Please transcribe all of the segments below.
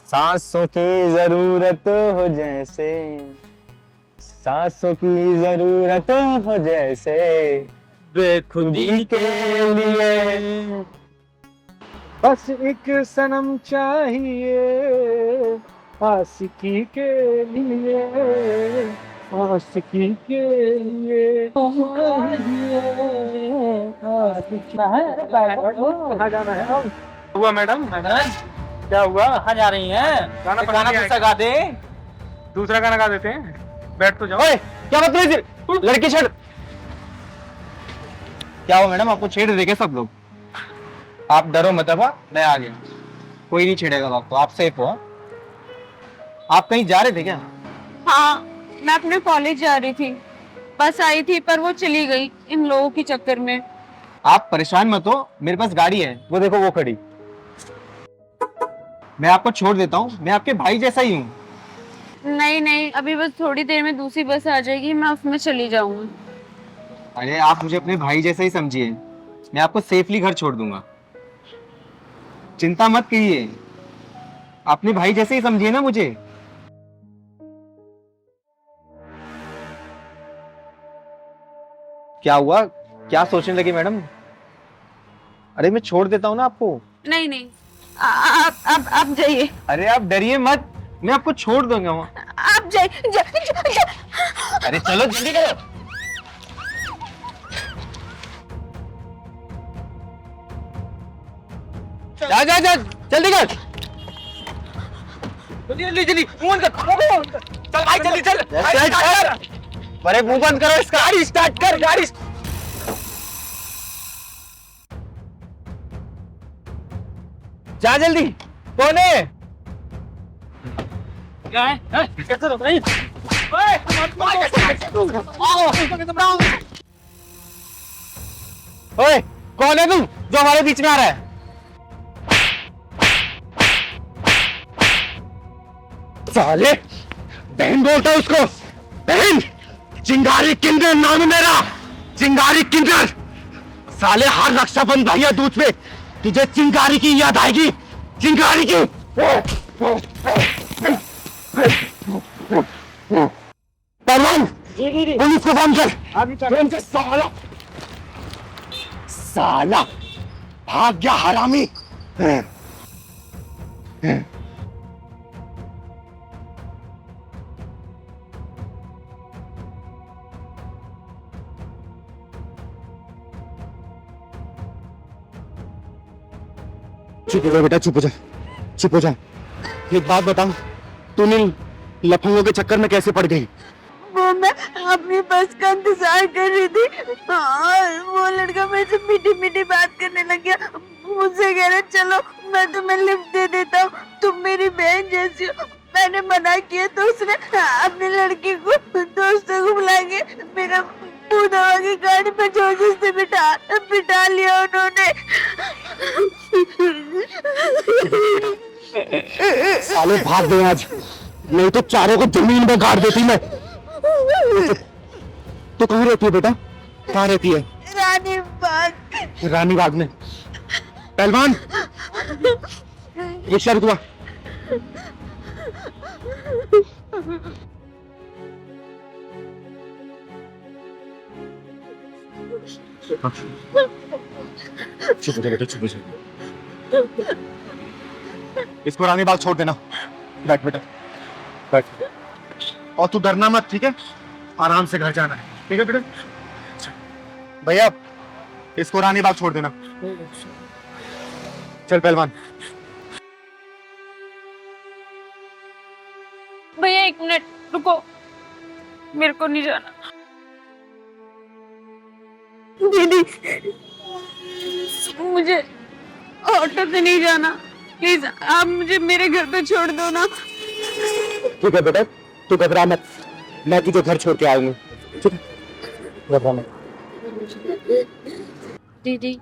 सांसों की जरूरत हो जैसे, सांसों की जरूरत हो जैसे, बेखुदी के लिए बस एक सनम चाहिए, आशिकी के लिए, आशिकी के लिए चाहिए, आशिकी कहाँ जाना है? हुआ मैडम? मैडम क्या हुआ? कहाँ जा रही हैं? गाना एक गाना दूसरा गा दे। दूसरा गाना गा देते हैं, बैठ तो जाओ। ओए, क्या बदतमीज लड़की छेड़। क्या हुआ मैडम, आपको छेड़ देंगे सब लोग? आप डरो मत, अब मैं आ गया, कोई नहीं छेड़ेगा आपको, आप सेफ हो। आप कहीं जा रहे थे क्या? हाँ, मैं अपने कॉलेज जा रही थी। बस आई थी पर वो चली गई इन लोगों के चक्कर में। आप परेशान मत हो, मेरे पास गाड़ी है, वो देखो वो खड़ी। मैं आपको छोड़ देता हूँ, मैं आपके भाई जैसा ही हूँ। नहीं नहीं, अभी बस थोड़ी देर में दूसरी बस आ जाएगी, मैं उसमें चली जाऊंगी। अरे आप मुझे अपने भाई जैसा ही समझिए, मैं आपको सेफली घर छोड़ दूंगा, चिंता मत कीजिए, अपने भाई जैसे ही समझिए ना मुझे। क्या हुआ, क्या सोचने लगे मैडम? अरे मैं छोड़ देता हूँ ना आपको। नहीं नहीं, आप जाइए। अरे आप डरिए मत, मैं आपको छोड़ दूंगा वहाँ। आप जाइए। अरे चलो जल्दी करो। जा जा जा, जल्दी कर। जल्दी जल्दी जल्दी, मुंह बंद कर। चल भाई जल्दी चल। अरे मुंह बंद करो इसका। गाड़ी स्टार्ट कर, गाड़ी। जा जल्दी। कौन है? क्या है? कैसे रोक रही? ओए, कौन है तुम जो हमारे बीच में आ रहा है? साले, बहन बोलता है उसको, बहन। चिंगारी किंडर नाम है मेरा, चिंगारी किंडर। साले हर रक्षाबंधन भैया दूज पे तुझे चिंगारी की याद आएगी, चिंगारी की। पहलवान, पुलिस को फोन कर। फोन कर साला, साला भाग गया हरामी। चुप हो जा बेटा, चुप हो जा, चुप हो जा। एक बात बताओ, तुम इन लफंगों के चक्कर में कैसे पड़ गई? वो मैं अपनी बस का इंतजार कर रही थी और वो लड़का मेरे से मीठी मीठी बात करने लग गया। मुझसे कह रहा चलो मैं तुम्हें लिफ्ट दे देता हूँ, तुम मेरी बहन जैसी हो। मैंने मना किया तो उसने अपनी लड़की को दोस्तों को बुला के मेरा मुंह दबा के गाड़ी पे जोर से बिठा लिया उन्होंने। साले भाग गए आज, नहीं तो चारों को जमीन में गाड़ देती मैं। तो कहाँ रहती है बेटा, कहाँ रहती है? रानी बाग। रानी बाग में? पहलवान, रिक्शा रुकवा। चुप हो जा बेटा, चुप हो जा। इसको रानी बाग छोड़ देना। बैठ बेटा, बैठ। और तू डरना मत, ठीक है? आराम से घर जाना है, ठीक है बेटा? भैया, इसको रानी बाग छोड़ देना। चल पहलवान। भैया एक मिनट रुको, मेरे को नहीं जाना। दीदी, मुझे ऑटो से नहीं जाना, प्लीज आप मुझे मेरे घर पे छोड़ दो ना। ठीक है बेटा, तू घबरा मत, मैं तुझे घर छोड़ के आऊंगी, ठीक है? घबरा मत। दीदी,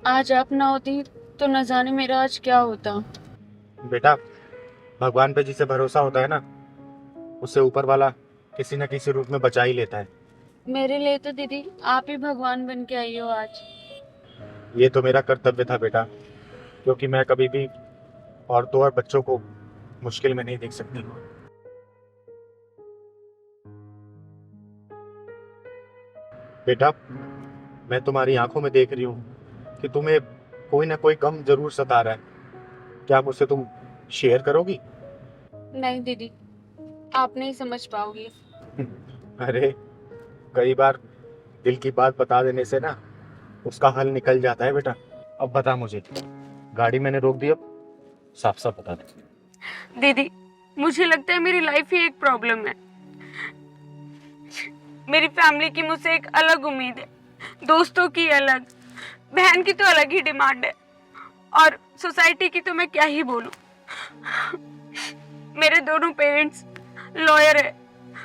आज आप ना होती तो न जाने मेरा आज क्या होता। बेटा, भगवान पे जिसे भरोसा होता है ना, उससे ऊपर वाला किसी न किसी रूप में बचा ही लेता है। मेरे लिए तो दीदी आप ही भगवान बन के आई हो आज। ये तो मेरा कर्तव्य था बेटा, क्योंकि मैं कभी भी औरतों और बच्चों को मुश्किल में नहीं देख सकती। बेटा, मैं तुम्हारी आंखों में देख रही हूँ कि तुम्हें कोई ना कोई गम जरूर सता रहा है। क्या मुझसे तुम शेयर करोगी? नहीं दीदी, आप नहीं समझ पाओगी। अरे, कई बार दिल की बात बता देने से ना उसका हल निकल जाता है बेटा। अब बता मुझे, गाड़ी मैंने रोक दी, अब साफ साफ बता दे। दीदी, मुझे लगता है मेरी लाइफ ही एक प्रॉब्लम है। मेरी फैमिली की मुझसे एक अलग उम्मीद है, दोस्तों की अलग, बहन की तो अलग ही डिमांड है, और सोसाइटी की तो मैं क्या ही बोलूं। मेरे दोनों पेरेंट्स लॉयर है,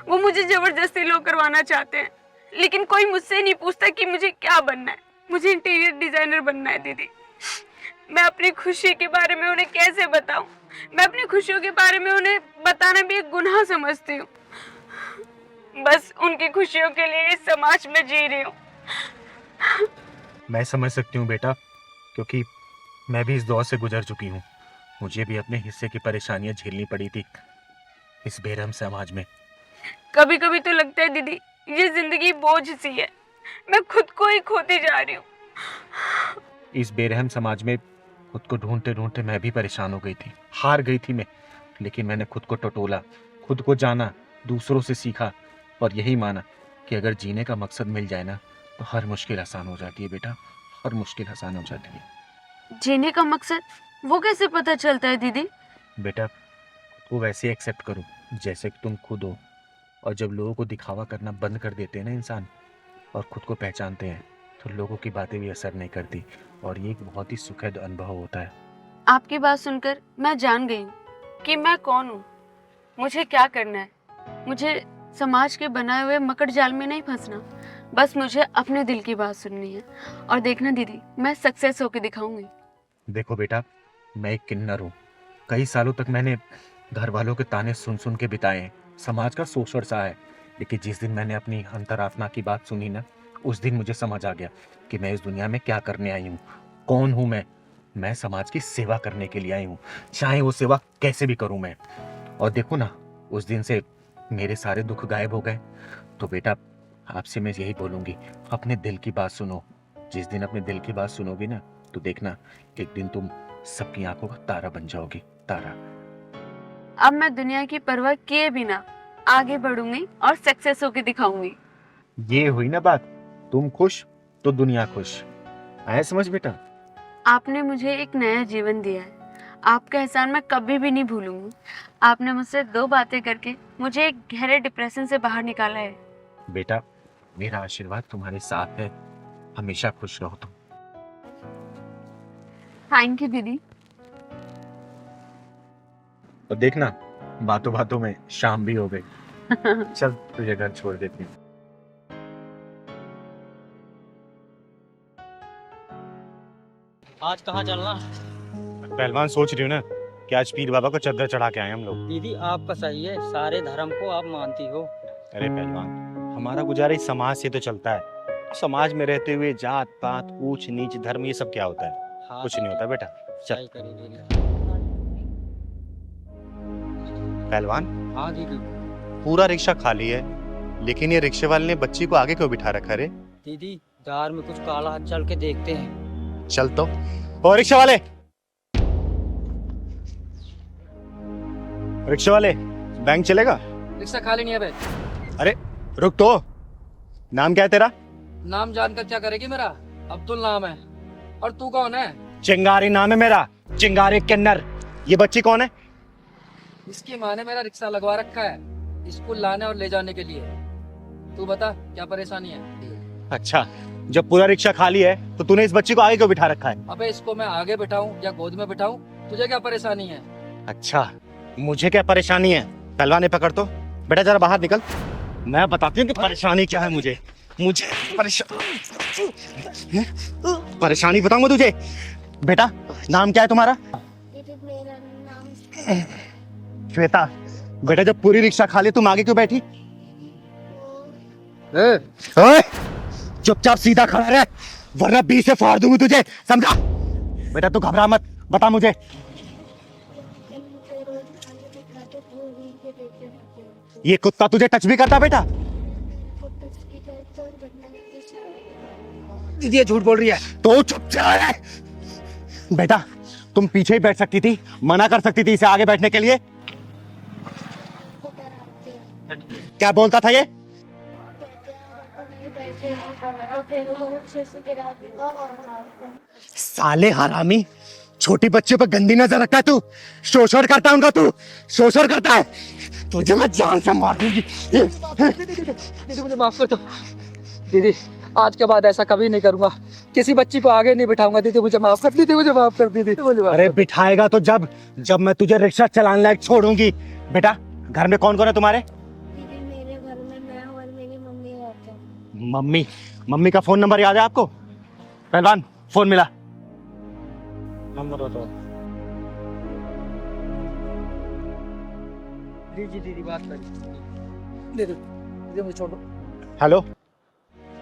वो मुझे जबरदस्ती लॉ करवाना चाहते हैं, लेकिन कोई मुझसे नहीं पूछता कि मुझे क्या बनना है। मुझे इंटीरियर डिजाइनर बनना है दीदी। मैं अपनी खुशी के बारे में उन्हें कैसे बताऊं? मैं अपनी खुशियों के बारे में उन्हें बताना भी एक गुनाह समझती हूँ। बस उनकी खुशियों के लिए इस समाज में जी रही हूँ। मैं समझ सकती हूँ बेटा, क्योंकि मैं भी इस दौर से गुजर चुकी हूँ। मुझे भी अपने हिस्से की परेशानियां झेलनी पड़ी थी इस बेरहम समाज में। कभी कभी तो लगता है दीदी, ये जिंदगी बोझ सी है, मैं खुद को ही खोती जा रही हूँ। इस बेरहम समाज में खुद को ढूंढते ढूंढते मैं भी परेशान हो गई थी, हार गई थी मैं। लेकिन मैंने खुद को टटोला, खुद को जाना, दूसरों से सीखा और यही माना कि अगर जीने का मकसद मिल जाए ना तो हर मुश्किल आसान हो जाती है बेटा, हर मुश्किल आसान हो जाती है। जीने का मकसद वो कैसे पता चलता है दीदी? बेटा, वो वैसे एक्सेप्ट करो जैसे कि तुम खुद हो, और जब लोगों को दिखावा करना बंद कर देते हैं ना इंसान और खुद को पहचानते हैं तो लोगों की बातें भी असर नहीं करती, और ये एक बहुत ही सुखद अनुभव होता है। आपकी बात सुनकर मैं जान गई हूँ कि मैं कौन हूँ, मुझे क्या करना है। मुझे समाज के बनाए हुए मकड़ जाल में नहीं फंसना, बस मुझे अपने दिल की बात सुननी है। और देखना दीदी, मैं सक्सेस होके दिखाऊंगी। देखो बेटा, मैं एक किन्नर हूँ। कई सालों तक मैंने घर वालों के ताने सुन सुन के बिताए हैं, समाज का शोषण सहा है। लेकिन जिस दिन मैंने अपनी अंतरात्मा की बात सुनी ना, उस दिन मुझे समझ आ गया कि मैं इस दुनिया में क्या करने आई हूँ, कौन हूँ मैं समाज की सेवा करने के लिए आई हूँ, चाहे वो सेवा कैसे भी करूँ मैं। और देखो ना, उस दिन से मेरे सारे दुख गायब हो गए। तो बेटा, आपसे मैं यही बोलूंगी, अपने दिल की बात सुनो। जिस दिन अपने दिल की बात सुनोगी ना तो देखना एक दिन तुम सबकी आंखों का तारा बन जाओगी, तारा। अब मैं दुनिया की परवाह किए बिना आगे बढ़ूंगी और सक्सेस होके दिखाऊंगी। ये हुई ना बात, तुम खुश तो दुनिया खुश। आया समझ बेटा? आपने मुझे एक नया जीवन दिया है, आपका एहसान मैं कभी भी नहीं भूलूंगी। आपने मुझसे 2 बातें करके मुझे एक गहरे डिप्रेशन से बाहर निकाला है। बेटा, मेरा आशीर्वाद तुम्हारे साथ है, हमेशा खुश रहो तुम। थैंक यू दीदी। और देखना, बातों बातों में शाम भी हो गई। चल तुझे घर छोड़ देती हूँ। आज कहाँ चलना? पहलवान, सोच रही हूँ ना कि आज पीर बाबा को चद्दर चढ़ा के आए हम लोग। दीदी आपका सही है, सारे धर्म को आप मानती हो। अरे पहलवान, हमारा गुजारा इस समाज से तो चलता है। समाज में रहते हुए जात पात, ऊंच नीच, धर्म, ये सब क्या होता है? हाँ, कुछ नहीं होता बेटा। चल सही करी दीदी। पहलवान, हाँ दीदी। पूरा रिक्शा खाली है, लेकिन ये रिक्शे वाले ने बच्ची को आगे क्यों बिठा रखा रे? दीदी, जार में कुछ काला हाथ चल के देखते हैं। चल तो। ओ रिक्शा वाले, रिक्शा वाले, बैंक चलेगा? रिक्शा खाली नहीं है बे। अरे रुक तो, नाम क्या है तेरा? नाम जानकर क्या करेगी मेरा? अब्दुल नाम है। और तू कौन है? चिंगारी नाम है मेरा, चिंगारी किन्नर। ये बच्ची कौन है? इसकी माँ ने मेरा रिक्शा लगवा रखा है स्कूल लाने और ले जाने के लिए। तू बता क्या परेशानी है? अच्छा, जब पूरा रिक्शा खाली है तो तूने इस बच्ची को आगे क्यों बिठा रखा है? अबे इसको मैं आगे बिठाऊं या गोद में बिठाऊं, तुझे क्या परेशानी है? अच्छा, मुझे क्या परेशानी है? पहलवान ने पकड़ तो। बेटा जरा बाहर निकल, मैं बताती हूँ कि परेशानी क्या है। मुझे परेशानी बताऊंगा तुझे। बेटा नाम क्या है तुम्हारा? श्वेता। बेटा जब पूरी रिक्शा खाली तुम आगे क्यों बैठी? ओए, चुपचाप सीधा खड़ा रह, वरना 20 से फाड़ दूंगी तुझे, समझा? बेटा तू घबरा मत, बता मुझे। ये कुत्ता तुझे टच भी करता बेटा? दीदी ये झूठ बोल रही है। तो चुप जा बेटा, तुम पीछे ही बैठ सकती थी, मना कर सकती थी इसे आगे बैठने के लिए। क्या बोलता था ये? साले हरामी, छोटी बच्चे पर गंदी नजर रखता है तू। शोषण करता है उनका, तू शोषण करता है। तुझे मैं जान से मार दूंगी। दीदी मुझे माफ कर दो। दीदी आज के बाद ऐसा कभी नहीं करूंगा, किसी बच्ची को आगे नहीं बिठाऊंगा। दीदी मुझे माफ कर, दीदी मुझे माफ कर, दीदी मुझे माफ अरे कर। बिठाएगा तो जब जब मैं तुझे रिक्शा चलाने लायक छोड़ूंगी। बेटा घर में कौन कौन है तुम्हारे? दीदी मेरे घर में मैं और मेरी मम्मी रहते हैं। मम्मी? मम्मी का फोन नंबर याद है आपको? पहलवान फोन मिला, नंबर बताओ। दीदी बात करिए। दीदी दीदी मुझे छोड़ो। हेलो,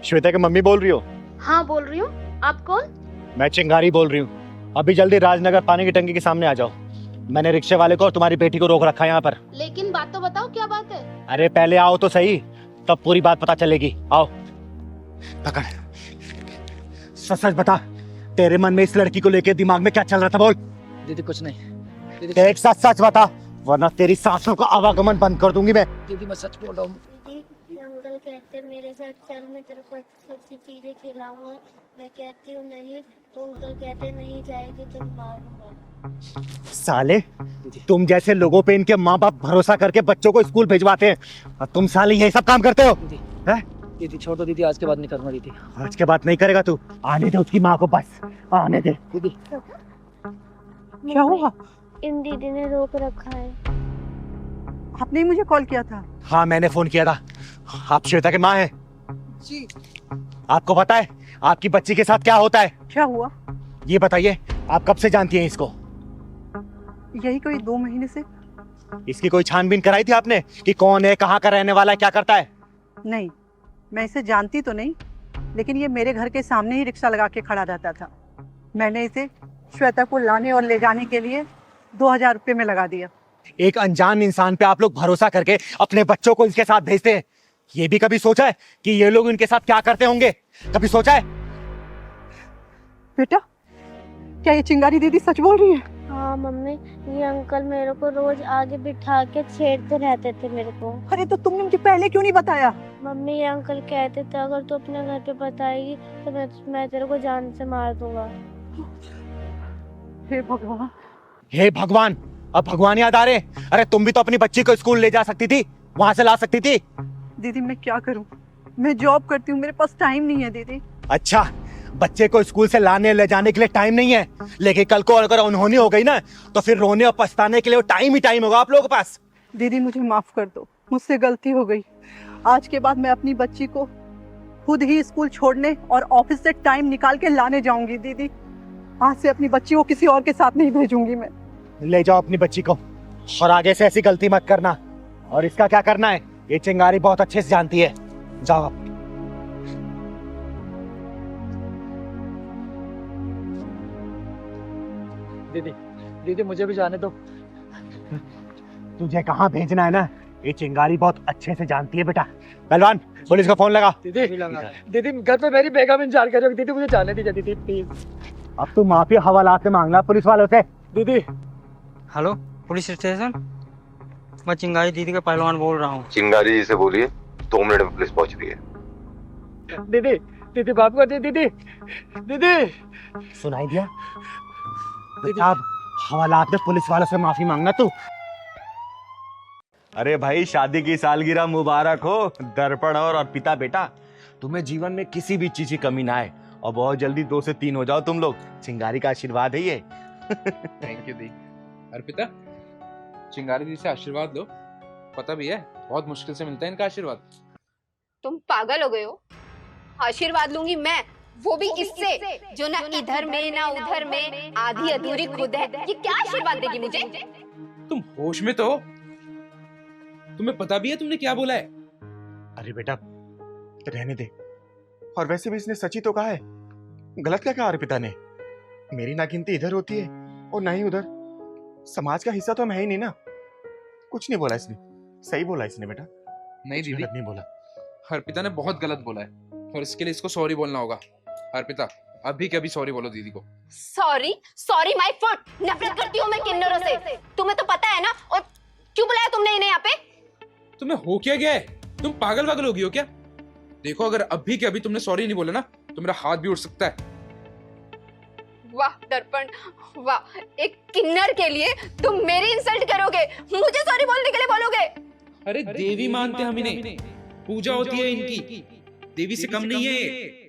श्वेता की मम्मी बोल रही हो? हाँ बोल रही हूँ, आप कौन? मैं चिंगारी बोल रही हूँ। अभी जल्दी राजनगर पानी की टंकी के सामने आ जाओ। मैंने रिक्शे वाले को और तुम्हारी बेटी को रोक रखा है यहाँ पर। लेकिन बात तो बताओ, क्या बात है? अरे पहले आओ तो सही, तब पूरी बात पता चलेगी। आओ, पकड़। सच सच बता, तेरे मन में इस लड़की को लेके दिमाग में क्या चल रहा था? बोल। दीदी कुछ नहीं। दीदी देख सच सच बता, वरना तेरी सांसों का आवागमन बंद कर दूंगी मैं। दीदी मैं सच बोल रहा हूँ। दीदी अंकल कहते हैं मेरे साथ चल, मैं तेरे को अच्छी चीजें खिलाऊंगा। मैं कहती हूँ नहीं, तो अंकल कहते नहीं जाएगी तो मारूंगा। साले, तुम जैसे लोगों पे इनके माँ बाप भरोसा करके बच्चों को स्कूल भिजवाते हैं, और तुम साले यही सब काम करते हो। दीदी हैं? दीदी छोड़ दो। दीदी आज के बाद नहीं करूंगा। दीदी आज के बाद नहीं करेगा तू? आने दे उसकी माँ को, बस आने दे। दीदी क्या हुआ? इन दीदी ने रोक रखा है। आपने ही मुझे कॉल किया था? हाँ मैंने फोन किया था। आप श्वेता के माँ हैं? जी। आपको पता है आपकी बच्ची के साथ क्या होता है? क्या हुआ? ये बताइए, आप कब से जानती हैं इसको? यही कोई 2 महीने से। इसकी कोई छानबीन कराई थी आपने कि कौन है, कहाँ का रहने वाला है, क्या करता है? नहीं, मैं इसे जानती तो नहीं, लेकिन ये मेरे घर के सामने ही रिक्शा लगा के खड़ा रहता था। मैंने इसे श्वेता को लाने और ले जाने के लिए 2000 रुपये में लगा दिया। एक अनजान इंसान पे आप लोग भरोसा करके अपने बच्चों को इसके साथ भेजते हैं। ये भी कभी सोचा है कि ये लोग इनके साथ क्या करते होंगे? कभी सोचा है? बेटा, क्या ये चिंगारी दीदी सच बोल रही है? हाँ मम्मी, ये अंकल मेरे को रोज आगे बिठा के छेड़ते रहते थे मेरे को। अरे तो तुमने मुझे पहले क्यों नहीं बताया? मम्मी ये अंकल कहते थे अगर तू अपने घर पे बताएगी तो मैं तेरे को जान से मार दूंगा। हे भगवान। हे भगवान, अब भगवान याद आ रहे? अरे तुम भी तो अपनी बच्ची को स्कूल ले जा सकती थी, वहां से ला सकती थी। दीदी मैं क्या करूं? मैं जॉब करती हूँ, मेरे पास टाइम नहीं है दीदी। अच्छा, बच्चे को स्कूल से लाने ले जाने के लिए टाइम नहीं है, लेकिन कल को अगर अनहोनी हो गई ना तो फिर रोने और पछताने के लिए टाइम ही टाइम होगा आप लोगों के पास। दीदी मुझे माफ कर दो, मुझसे गलती हो गई। आज के बाद मैं अपनी बच्ची को खुद ही स्कूल छोड़ने और ऑफिस से टाइम निकाल के लाने जाऊंगी। दीदी आज से अपनी बच्ची को किसी और के साथ नहीं भेजूंगी मैं। ले जाओ अपनी बच्ची को, और आगे से ऐसी गलती मत करना। और इसका क्या करना है ये चिंगारी बहुत अच्छे से जानती है। जाओ आप। दीदी दीदी मुझे भी जाने दो। तुझे कहाँ भेजना है ना, ये चिंगारी बहुत अच्छे से जानती है बेटा। पहलवान पुलिस को फोन लगा। दीदी दीदी घर पे मेरी बेगम इंतजार कर रही है। दीदी मुझे जाने दीजिए दीदी प्लीज। अब तू माफी हवालात से मांगना पुलिस वालों से। दीदी हेलो पुलिस स्टेशन, मैं चिंगारी दीदी का पहलवान बोल रहा हूँ। चिंगारी जी से बोलिए, 2 मिनट में पुलिस पहुंच रही है। दीदी दीदी बाप कर दी। दीदी दीदी सुनाई दिया? बेटा अब हवालात में पुलिस वालों से माफी मांगना तू। अरे भाई शादी की सालगिरह मुबारक हो। दर्पण और अर्पिता बेटा, तुम्हें जीवन में किसी भी चीज की कमी ना आए और बहुत जल्दी 2 से 3 हो जाओ तुम लोग। चिंगारी का आशीर्वाद है ये। थैंक यू दी। अर्पिता, चिंगारी दी से आशीर्वाद लो। पता भी है बहुत मुश्किल से मिलता है इनका आशीर्वाद। तुम पागल हो गए हो? आशीर्वाद लूंगी मैं, वो भी इससे जो ना इधर में ना उधर में, आधी अधूरी खुद है। ये क्या आशीर्वाद देगी मुझे? तुम होश में तो हो? तुम्हें पता भी है तुमने क्या बोला है? अरे बेटा रहने दे। और वैसे भी इसने सच ही तो कहा है, गलत क्या कहा अर्पिता ने? मेरी ना गिनती इधर होती है और ना ही उधर। समाज का हिस्सा तो मैं ही नहीं ना। कुछ नहीं बोला इसने, सही बोला इसने बेटा, नहीं कुछ दीदी, गलत नहीं बोला। अर्पिता ने बहुत गलत बोला है और इसके लिए इसको सॉरी बोलना होगा। अर्पिता अभी के अभी सॉरी बोलो दीदी को। Sorry sorry my foot. नफरत करती हूँ मैं किन्नरों से, तुम्हें तो पता है ना। और क्यों बुलाया तुमने इन्हें यहाँ पे? तुम्हें हो क्या गया है? तुम पागल वागल हो गई हो क्या? देखो अगर अभी के अभी तुमने सॉरी नहीं बोला ना तो मेरा हाथ भी उठ सकता है। वाह दर्पण वाह, एक किन्नर के लिए तुम मेरी इंसल्ट करोगे, मुझे सॉरी बोलने के लिए बोलोगे? अरे देवी मानते हम इन्हें, पूजा होती है इनकी, देवी से कम नहीं है ये।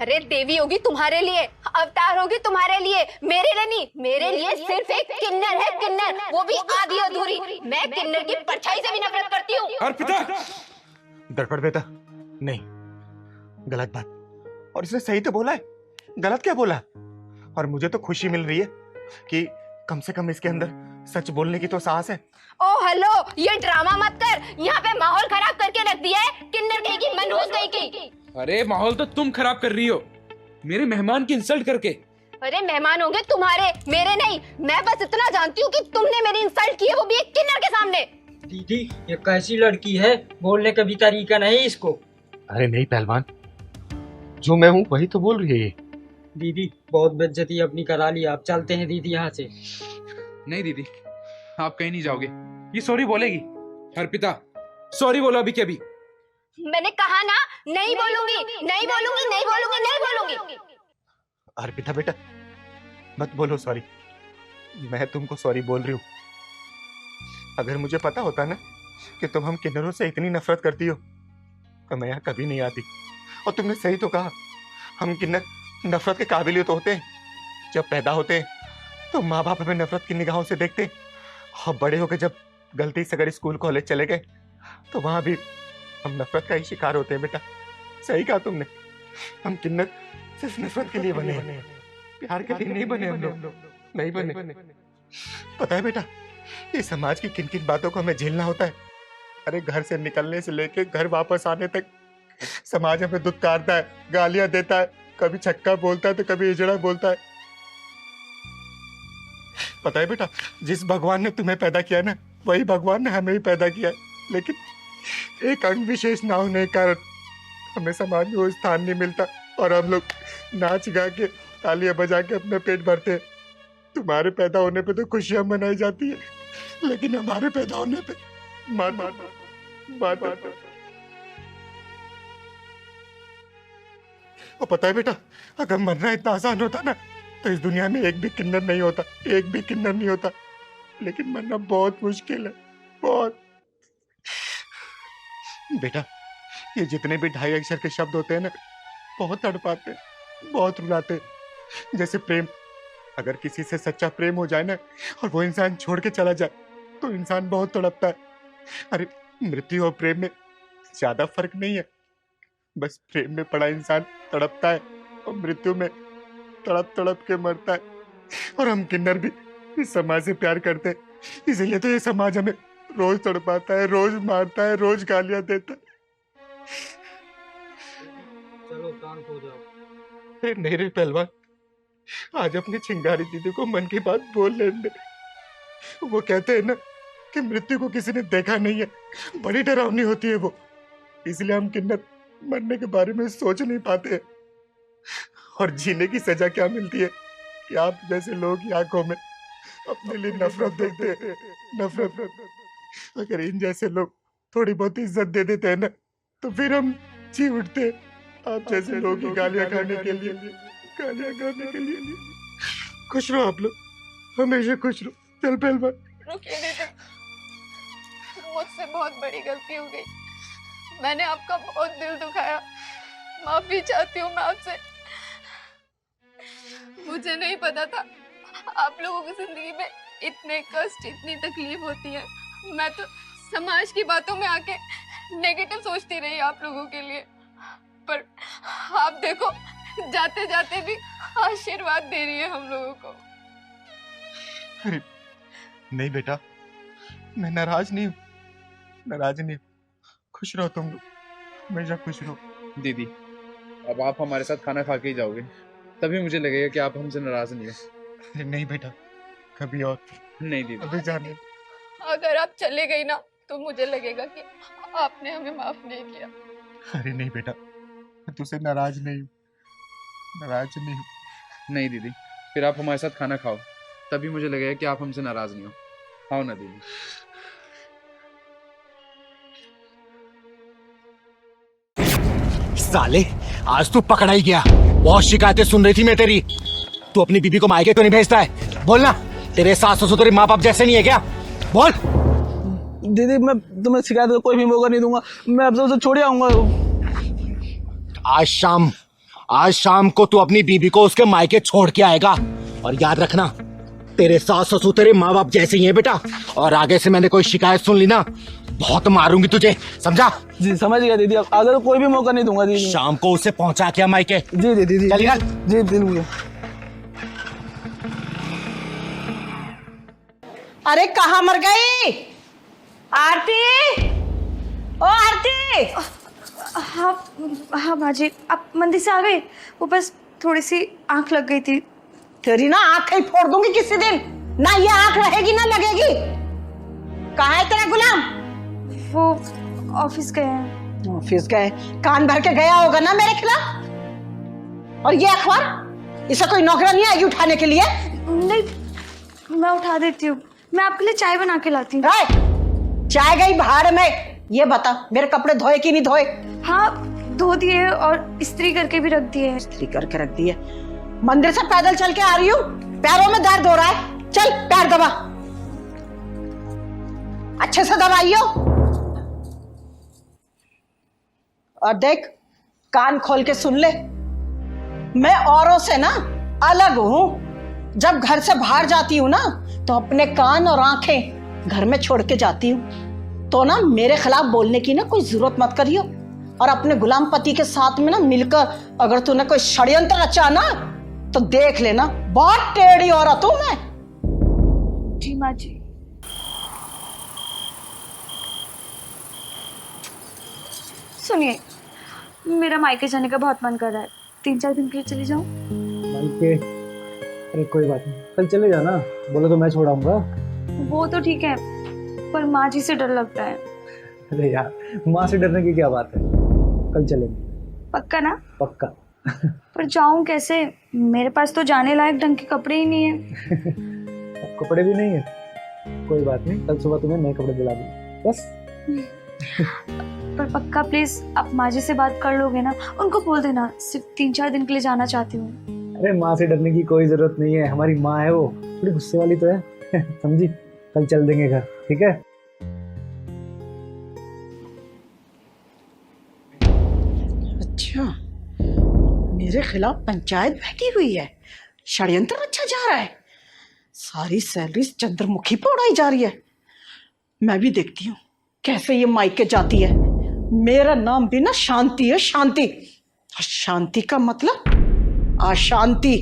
अरे देवी होगी तुम्हारे लिए, अवतार होगी तुम्हारे लिए, मेरे लिए नहीं। मेरे लिए सिर्फ एक किन्नर है, किन्नर, वो भी आधी अधूरी। मैं किन्नर की परछाई से भी नफरत करती हूँ। अर्पिता दर्पण बेटा, नहीं, गलत बात। और इसने सही तो बोला है, गलत क्या बोला? और मुझे तो खुशी मिल रही है कि कम से कम इसके अंदर सच बोलने की तो साहस है। ओ हेलो, ये ड्रामा मत कर, यहाँ पे माहौल खराब करके रख दिया है। किन्नर कहेगी, मनहूस कहेगी। अरे माहौल तो तुम खराब कर रही हो मेरे मेहमान की इंसल्ट करके। अरे मेहमान होंगे तुम्हारे, मेरे नहीं। मैं बस इतना जानती हूँ कि तुमने मेरी इंसल्ट की है, वो भी एक किन्नर के सामने। दीदी ये कैसी लड़की है, बोलने का भी तरीका नहीं इसको। अरे नहीं पहलवान, जो मैं हूँ वही तो बोल रही है ये। दीदी बहुत बेइज्जती अपनी करा ली, आप चलते हैं दीदी यहाँ से। नहीं दीदी, आप कहीं नहीं जाओगे, ये सॉरी बोलेगी। अर्पिता सॉरी बोलो अभी के अभी। मैंने कहा ना, नहीं बोलूंगी, नहीं बोलूंगी, नहीं बोलूंगी, नहीं बोलूंगी। अर्पिता बेटा, मत बोलो सॉरी, मैं तुमको सॉरी बोल रही हूँ। अगर मुझे पता होता ना कि तुम हम किन्नरों से इतनी नफरत करती हो तो मैं यहाँ कभी नहीं आती। और तुमने सही तो कहा, हम किन्नर नफरत के काबिल तो होते हैं। जब पैदा होते हैं तो माँ बाप हमें नफरत की निगाहों से देखते हैं, और बड़े होकर जब गलती से अगर स्कूल कॉलेज चले गए तो वहां भी हम नफरत का ही शिकार होते हैं। बेटा सही कहा तुमने, हम किन्नर सिर्फ नफरत के लिए बने हैं, प्यार के लिए नहीं बने। हम लोग नहीं बने। पता है बेटा, ये समाज की किन किन बातों को हमें झेलना होता है। अरे घर से निकलने से लेके घर वापस आने तक समाज हमें दुत्कारता है, गालियां देता है, कभी छक्का बोलता है तो कभी इजड़ा बोलता है। पता है बेटा, जिस भगवान ने तुम्हें पैदा किया ना, वही भगवान ने हमें भी पैदा किया है। लेकिन एक अंग विशेष ना होने के कारण हमें समाज में वो स्थान नहीं मिलता, और हम लोग नाच गा के तालियां बजा के अपना पेट भरते हैं। तुम्हारे पैदा होने पे तो खुशियां मनाई जाती है, लेकिन हमारे पैदा होने पे मार मार मार मार मार। और पता है बेटा, अगर मरना इतना आसान होता ना तो इस दुनिया में एक भी किन्नर नहीं होता, एक भी किन्नर नहीं होता। लेकिन मरना बहुत मुश्किल है, बहुत। बेटा ये जितने भी 2.5 अक्षर के शब्द होते हैं ना, बहुत तड़पाते हैं, बहुत रुलाते हैं। जैसे प्रेम, अगर किसी से सच्चा प्रेम हो जाए ना और वो इंसान छोड़ के चला जाए तो इंसान बहुत तड़पता है। अरे मृत्यु और प्रेम में ज्यादा फर्क नहीं है, बस प्रेम में पड़ा इंसान तड़पता है और मृत्यु में तड़प तड़प के मरता है। और हम किन्नर भी इस समाज से प्यार करते हैं, इसीलिए तो ये समाज हमें रोज तड़पाता है, रोज मारता है, रोज गालियां देता है। चलो शांत हो जाओ। अरे नहीं रे पहलवान, आज अपनी चिंगारी दीदी को मन की बात बोल लेने दे। वो कहते हैं ना कि मृत्यु को किसी ने देखा नहीं है, बड़ी डरावनी होती है वो, इसलिए हम किन्नर मरने के बारे में सोच नहीं पाते। और जीने की सजा क्या मिलती है कि आप जैसे लोग की आंखों में अपने लिए नफरत देखते हैं, नफरत। अगर इन जैसे लोग थोड़ी बहुत इज्जत दे देते हैं ना तो फिर हम जी उठते हैं। आप जैसे लोग की गालियां खाने के लिए, गालियां खाने के लिए। खुश रहो आप लोग, हमेशा खुश रहो। चल पहलवान। रुकिए दीदी, मुझसे बहुत बड़ी गलती हो गई, मैंने आपका बहुत दिल दुखाया, माफी चाहती हूँ मैं आपसे। मुझे नहीं पता था आप लोगों की जिंदगी में इतने कष्ट, इतनी तकलीफ होती है। मैं तो समाज की बातों में आके नेगेटिव सोचती रही आप लोगों के लिए, पर आप देखो जाते जाते भी आशीर्वाद दे रही है हम लोगों को। अरे नहीं बेटा, मैं नाराज नहीं हूँ, नाराज नहीं हूँ। खुश रहो तुम लोग, हमेशा खुश रहो। दीदी अब आप हमारे साथ खाना खा के ही जाओगे, तभी मुझे लगेगा कि आप हमसे नाराज नहीं हो। अरे नहीं बेटा, कभी और। नहीं दीदी, अभी जाने। अगर आप चले गई ना तो मुझे लगेगा कि आपने हमें माफ नहीं किया। अरे नहीं बेटा, मैं तुझसे नाराज नहीं हूँ, नाराज नहीं हूँ। नहीं दीदी, फिर आप हमारे साथ खाना खाओ, तभी मुझे लगेगा कि आप हमसे नाराज नहीं हो। आओ ना दीदी। साले, आज तू पकड़ा ही गया। बहुत शिकायतें सुन रही थी मैं तेरी। तू अपनी बीबी को मायके क्यों नहीं भेजता है? बोल ना, तेरे सास ससुर तेरे माँ बाप जैसे नहीं है क्या? बोल। दीदी मैं तुम्हें शिकायत का कोई भी मौका नहीं दूंगा, मैं अब उसे छोड़ आऊंगा। आज शाम को तू अपनी बीबी को उसके मायके छोड़ के आएगा। और याद रखना, तेरे सास ससुर तेरे माँ बाप जैसे ही हैं बेटा। और आगे से मैंने कोई शिकायत सुन ली ना, बहुत मारूंगी तुझे, समझा? जी समझ गया दीदी, अब आगे तो कोई भी मौका नहीं दूंगा दीदी। शाम को उसे पहुंचा के मायके। जी दीदी चलिए। जी बिल्कुल। अरे कहाँ मर गई आरती? ओ आरती! हाँ माँ जी, आप मंदिर से आ गए? वो बस थोड़ी सी आंख लग गई थी। तेरी ना आंख ही फोड़ दूंगी किसी दिन, ना ये आंख रहेगी ना लगेगी। कहाँ है तेरा गुलाम? वो ऑफिस गए हैं। ऑफिस गए? कान भर के गया होगा ना मेरे खिलाफ। और ये अखबार, इसे कोई नौकरानी आएगी उठाने के लिए? नहीं, मैं उठा देती हूँ। मैं आपके लिए चाय बना के लाती हूँ। चाय गई भाड़ में। ये बता, मेरे कपड़े धोए कि नहीं धोए? हाँ धो दिए और इस्त्री करके भी रख दिए। इस्त्री करके रख दिए? मंदिर से पैदल चल के आ रही हूँ, पैरों में दर्द हो रहा है। चल पैर दबा, अच्छे से दबाइयो। और देख, कान खोल के सुन ले, मैं औरों से ना अलग हूं। जब घर से बाहर जाती हूँ ना, तो अपने कान और आंखें घर में छोड़ के जाती हूँ। तो ना मेरे खिलाफ बोलने की ना कोई जरूरत मत करियो। और अपने गुलाम पति के साथ में ना मिलकर अगर तूने कोई षड्यंत्र रचा ना, तो देख लेना, बहुत टेढ़ी औरत हूं मैं। जी माँ जी। सुनिए, मेरा मायके जाने का बहुत मन कर रहा है। 3-4 दिन के लिए चली जाऊं? मायके? अरे कोई बात नहीं, कल चले जाना, बोलो तो मैं छोड़ाऊंगा। वो तो ठीक है, पर माँ जी से डर लगता है। अरे यार, माँ से डरने की क्या बात है, कल चलेंगे। पक्का ना? पक्का। पर जाऊं कैसे? मेरे पास तो जाने लायक ढंग के कपड़े ही नहीं है। कपड़े भी नहीं है? कोई बात नहीं, कल सुबह तुम्हें नए कपड़े दिला दूंगा बस। पर पक्का प्लीज आप माँ जी से बात कर लोगे ना? उनको बोल देना सिर्फ 3-4 दिन के लिए जाना चाहती हूँ। अरे माँ से डरने की कोई जरूरत नहीं है, हमारी माँ है वो, थोड़ी गुस्से वाली तो है। समझी? कल चल देंगे घर, ठीक है? अच्छा, मेरे खिलाफ पंचायत बैठी हुई है, षड्यंत्र रचा जा रहा है, सारी सैलरी चंद्रमुखी पे उड़ाई जा रही है। मैं भी देखती हूँ कैसे ये मायके जाती है। मेरा नाम भी ना शांति है, शांति। और शांति का मतलब अशांति।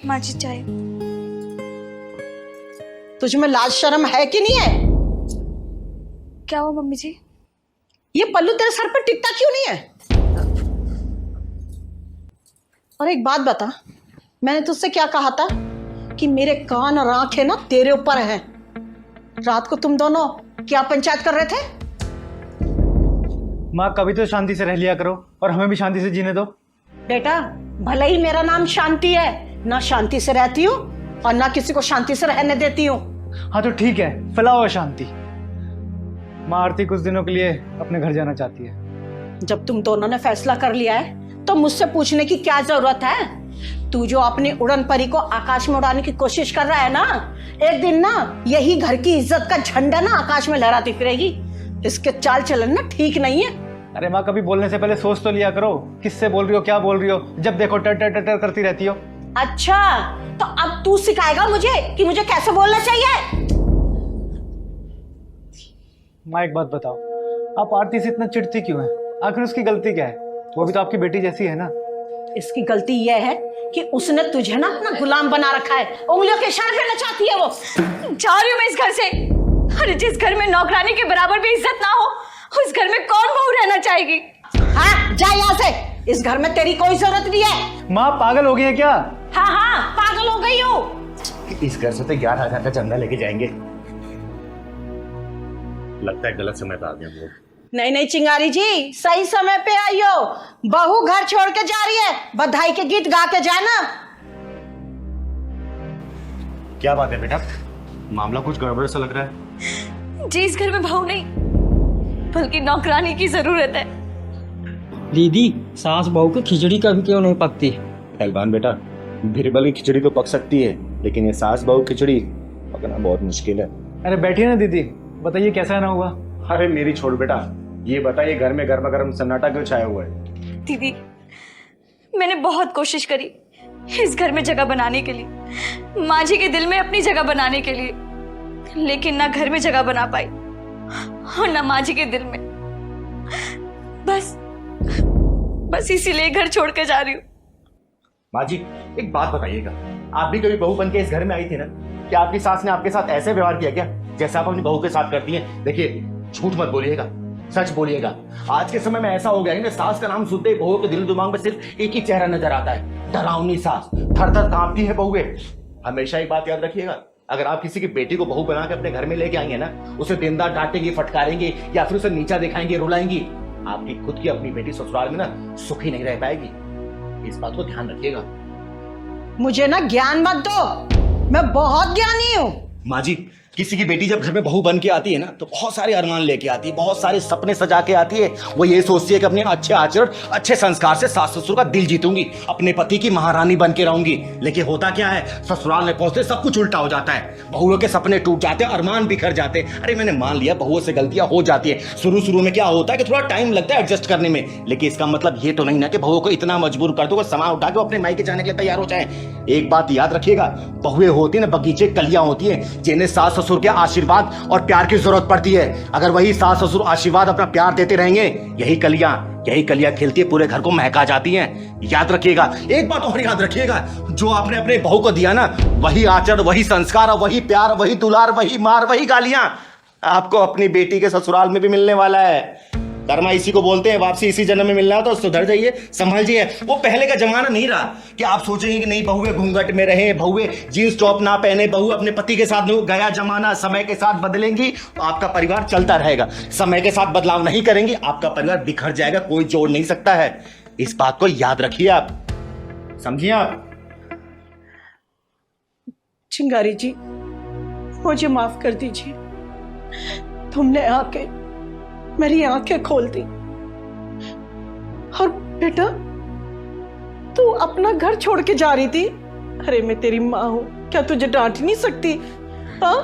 माँ जी चाय। तुझ में लाज शर्म है कि नहीं है? क्या हुआ मम्मी जी? ये पल्लू तेरे सर पर टिकता क्यों नहीं है? और एक बात बता, मैंने तुझसे क्या कहा था कि मेरे कान और आंखें ना तेरे ऊपर हैं। रात को तुम दोनों क्या पंचायत कर रहे थे? माँ, कभी तो शांति से रह लिया करो और हमें भी शांति से जीने दो। बेटा, भले ही मेरा नाम शांति है, ना शांति से रहती हूँ और ना किसी को शांति से रहने देती हूँ। हाँ तो ठीक है, फैलाओ शांति। माँ, आरती कुछ दिनों के लिए अपने घर जाना चाहती है। जब तुम दोनों ने फैसला कर लिया है तो मुझसे पूछने की क्या जरूरत है? तू जो अपनी उड़न परी को आकाश में उड़ाने की कोशिश कर रहा है ना, एक दिन ना यही घर की इज्जत का झंडा ना आकाश में लहराती फिरेगी। इसके चाल चलन ना ठीक नहीं है। अरे माँ, कभी बोलने से पहले सोच तो लिया करो, किससे बोल रही हो, क्या बोल रही हो। जब देखो टर टर टर टर करती रहती हो। अच्छा, तो अब तू सिखाएगा मुझे कि मुझे कैसे बोलना चाहिए? माँ, एक बात बताओ, आप आरती से इतना चिढ़ती क्यों है? आखिर उसकी गलती क्या है? वो भी तो आपकी बेटी जैसी है ना। इसकी गलती यह है कि उसने तुझे ना अपना गुलाम बना रखा है, उंगलियों के इशारे पे नचाती है वो। जा रही हूँ मैं इस घर से। अरे जिस घर में नौकरानी के बराबर भी इज्जत ना हो, उस घर में कौन बहू रहना चाहेगी? हाँ, जा यहाँ से। इस घर में तेरी कोई जरूरत नहीं है। माँ पागल हो गई है क्या? हाँ हाँ पागल हो गई हूँ। इस घर से तो 11,000 का चंदा लेके जाएंगे। लगता है गलत समय पे आ गए हम लोग। नहीं नहीं चिंगारी जी, सही समय पे आई हो। बहू घर छोड़ के जा रही है, बधाई के गीत गा के जाना। क्या बात है बेटा, मामला कुछ गड़बड़ सा लग रहा है। जी इस घर में बहू नहीं बल्कि नौकरानी की जरूरत है। दीदी सास बहू की खिचड़ी कभी क्यों नहीं पकती? पहलवान बेटा, बिरबल की खिचड़ी तो पक सकती है, लेकिन ये सास बहू खिचड़ी पकना बहुत मुश्किल है। अरे बैठिए ना दीदी, बताइए कैसा ना हुआ? अरे मेरी छोड़ बेटा, ये बताइए घर में गर्मा गर्म सन्नाटा क्यों छाया हुआ है? दीदी मैंने बहुत कोशिश करी इस घर में जगह बनाने के लिए, माँ जी के दिल में अपनी जगह बनाने के लिए, लेकिन ना घर में जगह बना पाई और ना माँ जी के दिल में। बस इसीलिए घर छोड़ के जा रही हूँ। माँ जी एक बात बताइएगा, आप भी कभी बहू बन के इस घर में आई थी ना? क्या आपकी सास ने आपके साथ ऐसे व्यवहार किया क्या जैसे आप अपनी बहू के साथ करती हैं? देखिए झूठ मत बोलिएगा, सच बोलिएगा। आज के समय में ऐसा हो गया है कि सास का नाम सुनते ही बहू के दिल दिमाग में सिर्फ एक ही चेहरा नजर आता है, डरावनी सास। थर थर कांपती है बहुए। हमेशा एक बात याद रखिएगा, अगर आप किसी की बेटी को बहू बना के अपने घर में लेके आएंगे ना, उसे दिन रात डांटेंगे, फटकारेंगे या फिर उसे नीचा दिखाएंगे, रुलाएंगी, आपकी खुद की अपनी बेटी ससुराल में ना सुखी नहीं रह पाएगी। इस बात को ध्यान रखिएगा। मुझे ना ज्ञान मत दो, मैं बहुत ज्ञानी हूँ। माँ जी किसी की बेटी जब घर में बहू बन के आती है ना, तो बहुत सारे अरमान लेके आती है, बहुत सारे सपने सजा के आती है। वो ये सोचती है कि अपने अच्छे आचरण, अच्छे संस्कार से सास ससुर का दिल जीतूंगी, अपने पति की महारानी बन के रहूंगी। लेकिन होता क्या है, ससुराल में पहुंचते सब कुछ उल्टा हो जाता है। बहुओं के सपने टूट जाते हैं, अरमान बिखर जाते हैं। अरे मैंने मान लिया बहुओं से गलतियां हो जाती है, शुरू में क्या होता है कि थोड़ा टाइम लगता है एडजस्ट करने में, लेकिन इसका मतलब ये तो नहीं ना कि बहुओं को इतना मजबूर कर दो सामान उठा के अपने मायके जाने के लिए तैयार हो जाए। एक बात याद रखिएगा, बहुएं होती है ना बगीचे कलियां होती है, जिन्हें सास ससुर के आशीर्वाद और प्यार की जरूरत पड़ती है। अगर वही सास ससुर आशीर्वाद अपना प्यार देते रहेंगे, यही कलियां खिलती है, पूरे घर को महका जाती हैं। याद रखिएगा, एक बात और याद रखिएगा, जो आपने अपने बहू को दिया ना, वही आचरण, वही संस्कार, वही प्यार, वही दुलार, वही मार, वही गालियां आपको अपनी बेटी के ससुराल में भी मिलने वाला है। कर्मा इसी को बोलते हैं, वापसी इसी जन्म में मिलना है, तो सुधर जाइए, संभल जाइए। वो पहले का जमाना नहीं रहा कि आप सोचेंगे कि नहीं बहुए घूंघट में रहे, बहुए जींस टॉप ना पहने, बहू अपने पति के साथ नहीं। गया जमाना, समय के साथ बदलेंगी तो आपका परिवार चलता रहेगा। समय के साथ बदलाव नहीं करेंगे, आपका परिवार बिखर जाएगा, कोई जोड़ नहीं सकता है। इस बात को याद रखिए, आप समझिए। आप चिंगारी जी मुझे माफ कर दीजिए, तुमने आके मेरी आंखें खोल दी। और बेटा तू अपना घर छोड़ के जा रही थी, अरे मैं तेरी माँ हूं, क्या तुझे डांट नहीं सकती? हाँ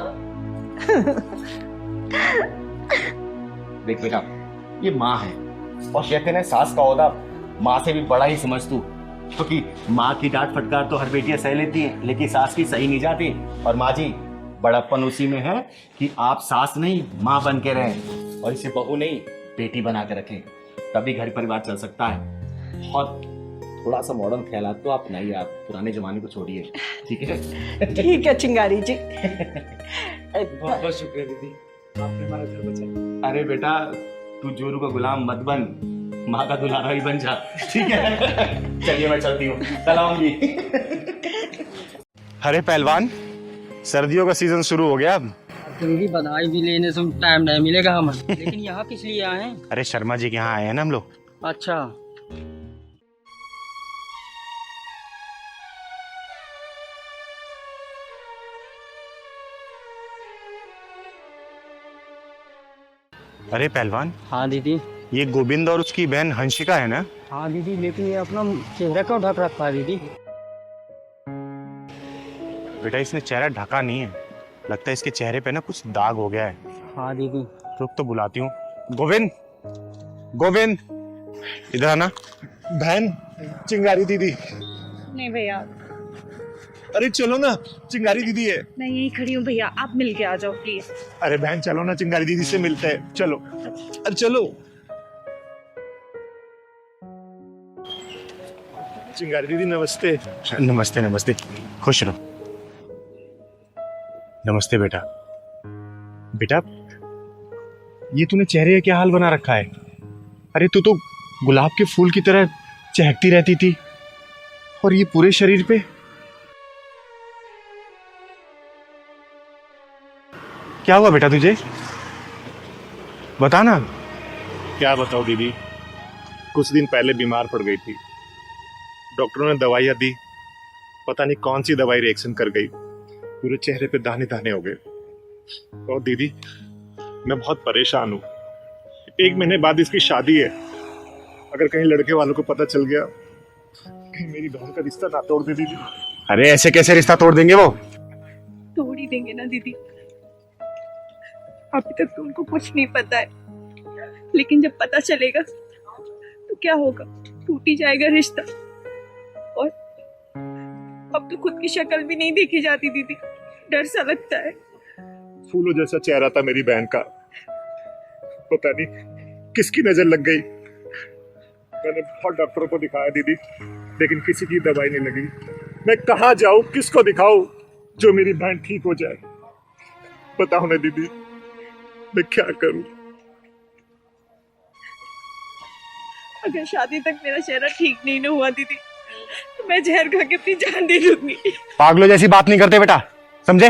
देख बेटा, ये माँ है और कहते हैं सास का ओहदा माँ से भी बड़ा ही समझ तू, क्योंकि माँ की डांट फटकार तो हर बेटियां सह लेती हैं, लेकिन सास की सही नहीं जाती। और माँ जी बड़प्पन उसी में है कि आप सास नहीं माँ बन के रहें और इसे बहू नहीं बेटी बना के रखें, तभी घर परिवार चल सकता है। और थोड़ा सा मॉडर्न ख्यालात तो आप नहीं, आप पुराने जमाने को छोड़िए, ठीक है? ठीक है चिंगारी जी। बहुत बहुत शुक्रिया दीदी, आपने हमारा घर बचाया। अरे बेटा तू जोरू का गुलाम मत बन, माँ का दुलारा ही बन जा, ठीक है? चलिए मैं चलती हूँ, चलाऊंगी। अरे पहलवान, सर्दियों का सीजन शुरू हो गया अब। क्योंकि बधाई भी लेने से टाइम नहीं मिलेगा हमें। लेकिन यहाँ किस लिए आए हैं? अरे शर्मा जी के यहाँ आए हैं ना हम लोग। अच्छा, अरे पहलवान, हाँ दीदी। ये गोविंद और उसकी बहन हंसिका है ना? हाँ दीदी, लेकिन ये अपना चेहरा क्यों ढक रखा है दीदी? बेटा इसने चेहरा ढका नहीं है, लगता है इसके चेहरे पे ना कुछ दाग हो गया है। हाँ दीदी। रुक तो बुलाती हूँ। गोविंद, गोविंद इधर आना। बहन, चिंगारी दीदी। नहीं भैया, अरे चलो ना, चिंगारी दीदी है। मैं यहीं खड़ी हूँ भैया, आप मिल के आ जाओ प्लीज। अरे बहन चलो ना, चिंगारी दीदी से मिलते हैं, चलो। अरे चलो। चिंगारी दीदी नमस्ते। नमस्ते नमस्ते, खुश रहो। नमस्ते बेटा। बेटा ये तूने चेहरे का क्या हाल बना रखा है? अरे तू तो गुलाब के फूल की तरह चहकती रहती थी, और ये पूरे शरीर पे। क्या हुआ बेटा तुझे? बता ना। क्या बताओ दीदी, कुछ दिन पहले बीमार पड़ गई थी। डॉक्टरों ने दवाइयाँ दी, पता नहीं कौन सी दवाई रिएक्शन कर गई, पूरे चेहरे पे दाने दाने हो गए। और दीदी मैं बहुत परेशान हूँ। 1 महीने बाद इसकी शादी है। अगर कहीं लड़के वालों को पता चल गया, कहीं मेरी बहन का रिश्ता ना तोड़ दे दीदी। अरे ऐसे कैसे रिश्ता तोड़ देंगे वो? तोड़ ही देंगे ना दीदी। अभी तक तो उनको कुछ नहीं पता है, लेकिन जब पता चलेगा तो क्या होगा? टूट ही जाएगा रिश्ता। और अब तो खुद की शक्ल भी नहीं देखी जाती दीदी, डर सा लगता है। फूलों जैसा चेहरा था मेरी बहन का, पता नहीं किसकी नजर लग गई। मैंने बहुत डॉक्टरों को दिखाया दीदी, लेकिन किसी की दवाई नहीं लगी। मैं कहाँ जाऊँ, किसको दिखाऊं जो मेरी बहन ठीक हो जाए? बताओ ना दीदी, मैं क्या करूं? अगर शादी तक मेरा चेहरा ठीक नहीं ना हुआ दीदी, तो मैं जहर खा के अपनी जान दे दूंगी। पागलों जैसी बात नहीं करते बेटा, समझे?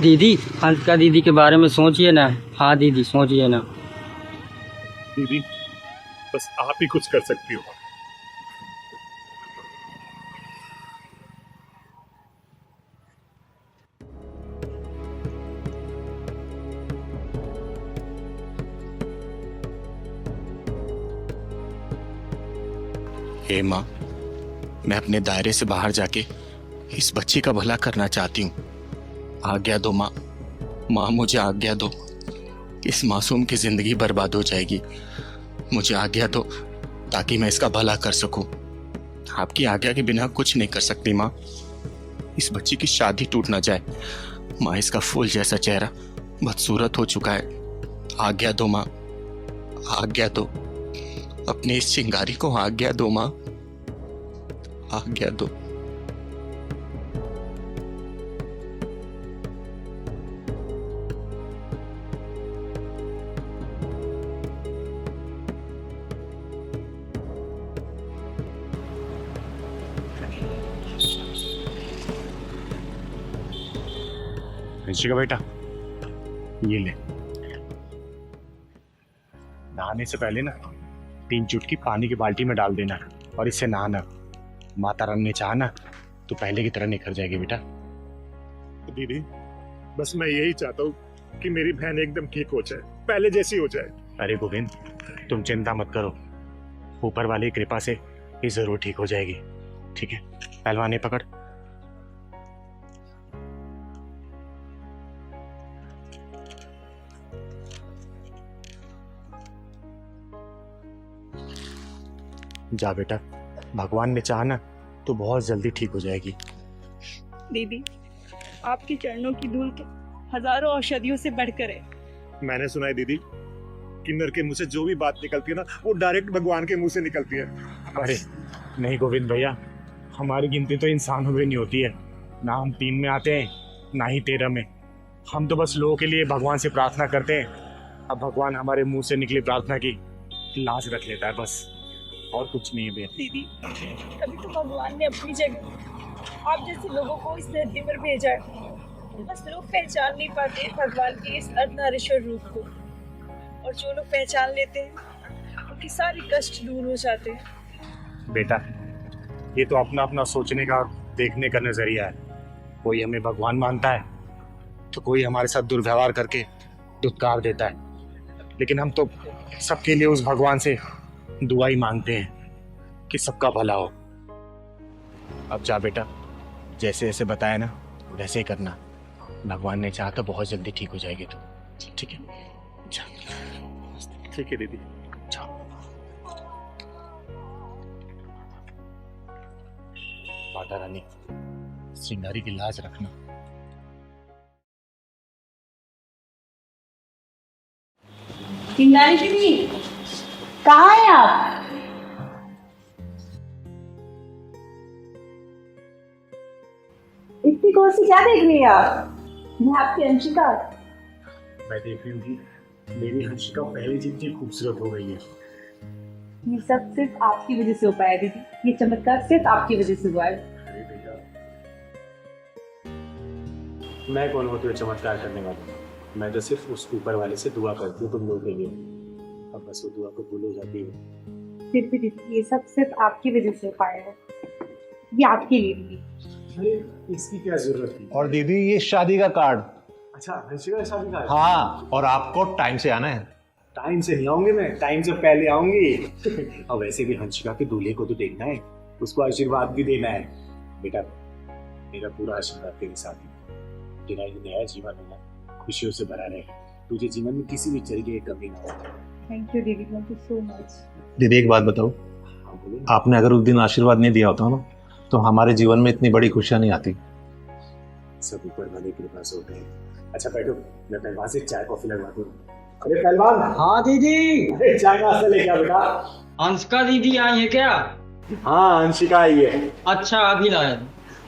दीदी हंसिका दीदी के बारे में सोचिए ना। हाँ दीदी सोचिए ना। दीदी बस आप ही कुछ कर सकती हो। हे माँ, मैं अपने दायरे से बाहर जाके इस बच्ची का भला करना चाहती हूँ। आज्ञा दो माँ, माँ मुझे आज्ञा दो। इस मासूम की जिंदगी बर्बाद हो जाएगी, मुझे आज्ञा दो ताकि मैं इसका भला कर सकूं। आपकी आज्ञा के बिना कुछ नहीं कर सकती माँ। इस बच्ची की शादी टूट ना जाए माँ। इसका फूल जैसा चेहरा बदसूरत हो चुका है। आज्ञा दो माँ, आज्ञा दो। अपने इस चिंगारी को आज्ञा दो माँ, आज्ञा दो। ऋषि का बेटा, ये ले। नहाने से पहले ना 3 चुटकी पानी की बाल्टी में डाल देना और इससे नहाना। माता रानी ने चाहा ना तो पहले की तरह निखर जाएगी बेटा। दीदी बस मैं यही चाहता हूँ कि मेरी बहन एकदम ठीक हो जाए, पहले जैसी हो जाए। अरे गोविंद, तुम चिंता मत करो, ऊपर वाली कृपा से ये जरूर ठीक हो जाएगी। ठीक है, पहलवानी पकड़। जा बेटा, भगवान ने चाहा ना तो बहुत जल्दी ठीक हो जाएगी। दीदी आपके चरणों की धूल तो हजारों औषधियों से बढ़कर है। मैंने सुना है दीदी, किन्नर के मुंह से जो भी बात निकलती है ना, वो डायरेक्ट भगवान के मुंह से निकलती है। अरे नहीं गोविंद भैया, हमारी गिनती तो इंसानों में नहीं होती है। ना हम 3 में आते हैं, ना ही 13 में। हम तो बस लोगों के लिए भगवान से प्रार्थना करते हैं। अब भगवान हमारे मुंह से निकली प्रार्थना की लाज रख लेता है, बस और कुछ नहीं है बेटा। दीदी कभी तो भगवान ने अपनी जगह आप जैसे लोगों को इस धरती पर भेजा है। बस लोग पहचान नहीं पाते भगवान के इस अर्धनारीश्वर रूप को, और जो लोग पहचान लेते हैं उनके सारे कष्ट दूर हो जाते हैं। बेटा ये तो अपना अपना सोचने का, देखने का नजरिया है। कोई हमें भगवान मानता है तो कोई हमारे साथ दुर्व्यवहार करके दुत्कार देता है, लेकिन हम तो सबके लिए उस भगवान से दुआ ही मांगते हैं कि सबका भला हो। अब जा बेटा, जैसे जैसे बताया ना वैसे ही करना। भगवान ने चाहा तो बहुत जल्दी ठीक हो जाएगी तो। ठीक है, जा। ठीक है दीदी, जाओ। माता रानी सिंगारी की लाज रखना। चिंगारी दीदी कहाँ है आप? इतनी गौर से क्या देख रही हैं आप? मैं आपकी अंशिका। मैं देख रही हूँ कि मेरी हंसिका पहले जितनी खूबसूरत हो गई है। ये सब सिर्फ आपकी वजह से हो पाया दीदी। ये चमत्कार सिर्फ आपकी वजह से हुआ है। मैं कौन होती हूँ चमत्कार करने वाला? मैं तो सिर्फ उस ऊपर वाले से दुआ करती हूँ तुम लोगों के लिए। अब बस वो दुआ को भूल हो जाती है। फिर भी दीदी ये सब सिर्फ आपकी वजह से हो पाया है। ये आपके लिए दीदी। अरे इसकी क्या जरूरत थी? और दीदी ये शादी का कार्ड। अच्छा हंसिका की शादी का है? हाँ, और आपको टाइम से आना है। टाइम से नहीं आऊंगी मैं, टाइम से पहले आऊंगी। और वैसे भी हंसिका के दूल्हे को तो देखना है, उसको आशीर्वाद भी देना है। बेटा मेरा पूरा आशीर्वाद तेरे साथ है। तेरा ये नया जीवन है ना, खुशियों से भरा रहे। तुझे जीवन में किसी भी तरीके की कमी ना हो। थैंक यू दीदी, थैंक यू सो मच। दीदी एक बात बताओ, हाँ बोलो। आपने अगर उस दिन आशीर्वाद नहीं दिया होता ना तो हमारे जीवन में इतनी बड़ी खुशियां नहीं आती। सब ऊपर वाले के पास होते हैं। अच्छा बैठो, मैं पहलवान से चाय कॉफी लगवा दूँ। अरे पहलवान। हाँ दीदी। अरे चाय नाश्ता लेके आ बेटा। अंशिका दीदी आई है क्या? हाँ अंशिका आई है। अच्छा अभी लाया।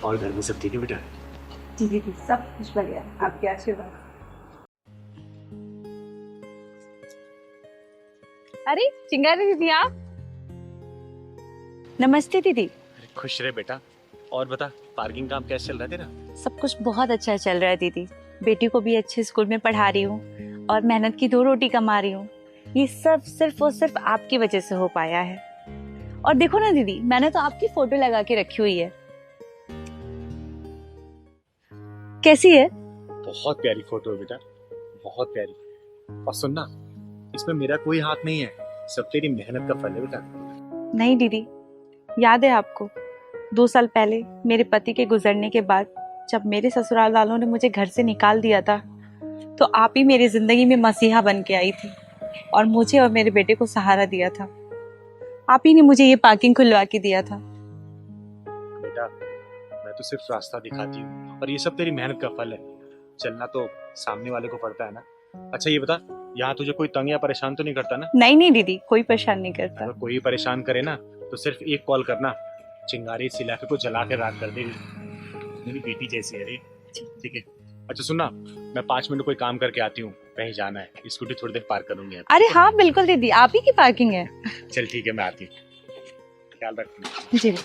और घर में सब ठीक है बेटा? जी दीदी सब कुछ बढ़िया, आपके आशीर्वाद। अरे चिंगारी दीदी आप। नमस्ते दीदी। खुश रहे बेटा। और बता पार्किंग काम कैसे चल रहा है तेरा? सब कुछ बहुत अच्छा चल रहा है दीदी। बेटी को भी अच्छे स्कूल में पढ़ा रही हूँ और मेहनत की 2 रोटी कमा रही हूँ। ये सब सिर्फ और सिर्फ आपकी वजह से हो पाया है। और देखो ना दीदी, मैंने तो आपकी फोटो लगा के रखी हुई है। कैसी है? बहुत प्यारी फोटो है बेटा, बहुत प्यारी। और सुनना, इसमें मेरा कोई हाथ नहीं है, सब तेरी मेहनत का फल है बेटा। नहीं दीदी, याद है आपको 2 साल पहले मेरे पति के गुजरने के बाद जब मेरे ससुराल वालों ने मुझे घर से निकाल दिया था, तो आप ही मेरी जिंदगी में मसीहा बन के आई थी और मुझे और मेरे बेटे को सहारा दिया था। आप ही ने मुझे ये पार्किंग खुलवा के दिया था। बेटा मैं तो सिर्फ रास्ता दिखाती हूँ और ये सब तेरी मेहनत का फल है। चलना तो सामने वाले को पड़ता है ना। अच्छा ये बता, यहाँ तुझे कोई तंग या परेशान तो नहीं करता ना? नहीं दीदी, कोई परेशान नहीं करता। अगर कोई परेशान करे ना तो सिर्फ एक कॉल करना, चिंगारी इस इलाके को जला के राख कर देगी। मेरी बेटी जैसी है रे। ठीक है। अच्छा सुनना, मैं 5 मिनट कोई काम करके आती हूँ, कहीं जाना है, स्कूटी थोड़ी देर पार्क करूंगी। अरे हाँ बिल्कुल दीदी, आप ही की पार्किंग है। चल ठीक है, मैं आती हूँ, ख्याल रखना। जी।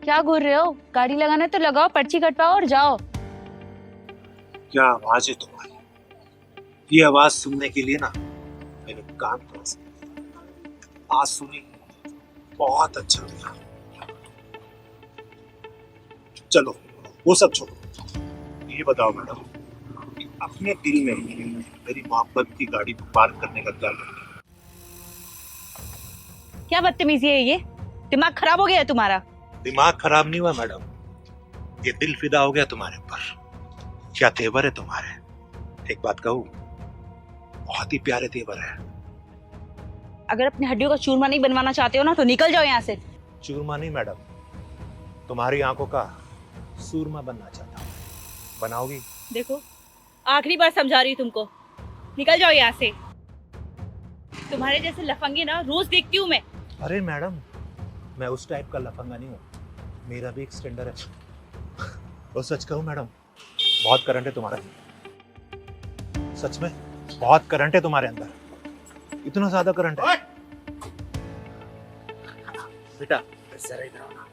क्या घूर रहे हो? गाड़ी लगाना तो लगाओ, पर्ची कटवाओ और जाओ। क्या आवाज है तुम्हारी? ये आवाज सुनने के लिए ना मैंने कान खोला। आज सुनी, बहुत अच्छा लगा। चलो वो सब छोड़ो, ये बताओ मैडम, अपने दिल में मेरी मोहब्बत की गाड़ी पार्क करने का क्या मतलब? क्या बदतमीजी है ये? दिमाग खराब हो गया है तुम्हारा? दिमाग खराब नहीं हुआ मैडम, ये दिल फिदा हो गया तुम्हारे ऊपर। क्या तेवर है तुम्हारे, एक बात कहूं, बहुत ही प्यारे तेवर है। अगर अपनी हड्डियों का चूरमा नहीं बनवाना चाहते हो ना तो निकल जाओ यहाँ से। चूरमा नहीं मैडम, तुम्हारी आंखों का सूरमा बनना चाहता हूँ। बनाओगी? देखो आखिरी बार समझा रही हूँ तुमको, निकल जाओ यहाँ से। तुम्हारे जैसे लफंगे ना रोज देखती हूँ मैं। अरे मैडम, मैं उस टाइप का लफंगा नहीं हूँ, मेरा भी एक स्टैंडर्ड है। और सच कहूँ मैडम, बहुत करंट है तुम्हारा, सच में बहुत करंट है तुम्हारे अंदर, इतना ज्यादा करंट है। बेटा जरा इधर आओ ना।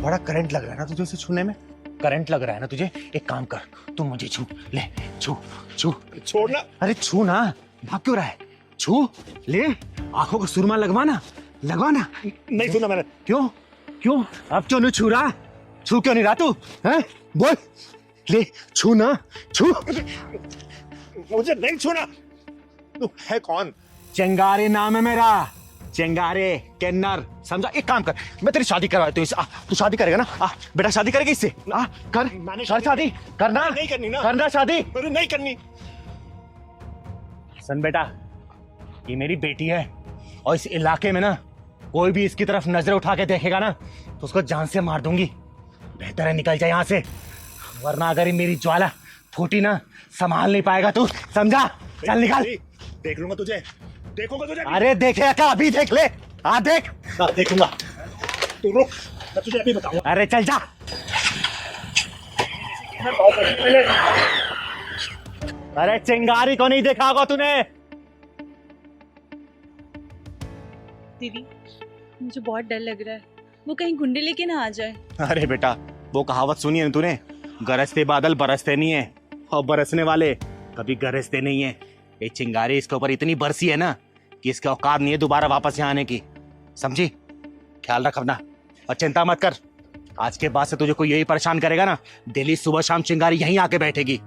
बड़ा करंट लग रहा है ना तुझे उसे छूने में? करंट लग रहा है ना तुझे? एक काम कर, तू मुझे छू ले, छू छू। छोड़ना। अरे छू ना, भाग क्यों रहा है? छू ले, आंखों को सुरमा लगवाना, लगवाना। नहीं सुना मैंने। क्यों क्यों अब क्यों नहीं छू रहा? छू क्यों नहीं रहा तू? हैं बोल, ले छू ना, छू। मुझे नहीं छूना। तू है कौन? चिंगारी नाम है मेरा, चिंगारी किन्नर, समझा? एक काम कर, मैं तेरी शादी करवा देता हूँ। तू शादी करेगा ना? बेटा शादी करेगी इससे? कर, मैंने शादी करना, नहीं करनी ना। करना शादी। अरे नहीं करनी। सुन बेटा, ये मेरी बेटी है और इस इलाके में ना कोई भी इसकी तरफ नजर उठा के देखेगा ना तो उसको जान से मार दूंगी। बेहतर है निकल जाए यहाँ से, वरना अगर ये मेरी ज्वाला फूटी ना संभाल नहीं पाएगा तू, समझा? चल निकाल। देख लूंगा तुझे, देखूंगा तुझे। अरे देखे क्या, अभी देख ले। हाँ देख। देखूंगा, तू रुक, मैं तुझे अभी बताऊंगा। अरे चल जा। अरे चिंगारी को नहीं देखा होगा तूने? दीदी मुझे बहुत डर लग रहा है, वो कहीं गुंडे लेके ना आ जाए। अरे बेटा, वो कहावत सुनी है ना तूने, गरजते बादल बरसते नहीं है और बरसने वाले कभी गरजते नहीं है। ये चिंगारी इसके ऊपर इतनी बरसी है ना कि इसका औकात नहीं है दोबारा वापस यहाँ आने की, समझी? ख्याल रख अपना और चिंता मत कर। आज के बाद से तुझे कोई यही परेशान करेगा ना, डेली सुबह शाम चिंगारी यहीं आके बैठेगी,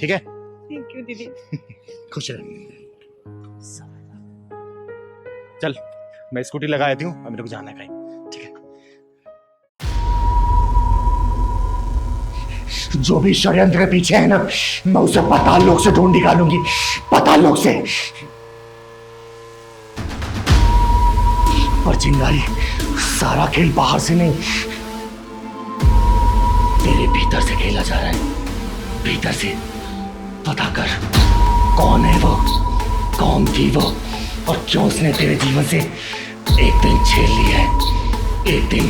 ठीक है? थैंक यू दीदी। खुश रह। चल मैं स्कूटी लगा देती हूँ, अब मेरे को जाना है कहीं, ठीक है? जो भी षड्यंत्र के पीछे है ना, मैं उसे पाताल लोक से ढूंढ निकालूंगी, पाताल लोक से। और चिंगारी, सारा खेल बाहर से नहीं, तेरे भीतर से खेला जा रहा है। भीतर से पता कर, कौन है वो, कौन थी वो, और क्यों उसने तेरे जीवन से एक दिन छीन लिया है, एक दिन।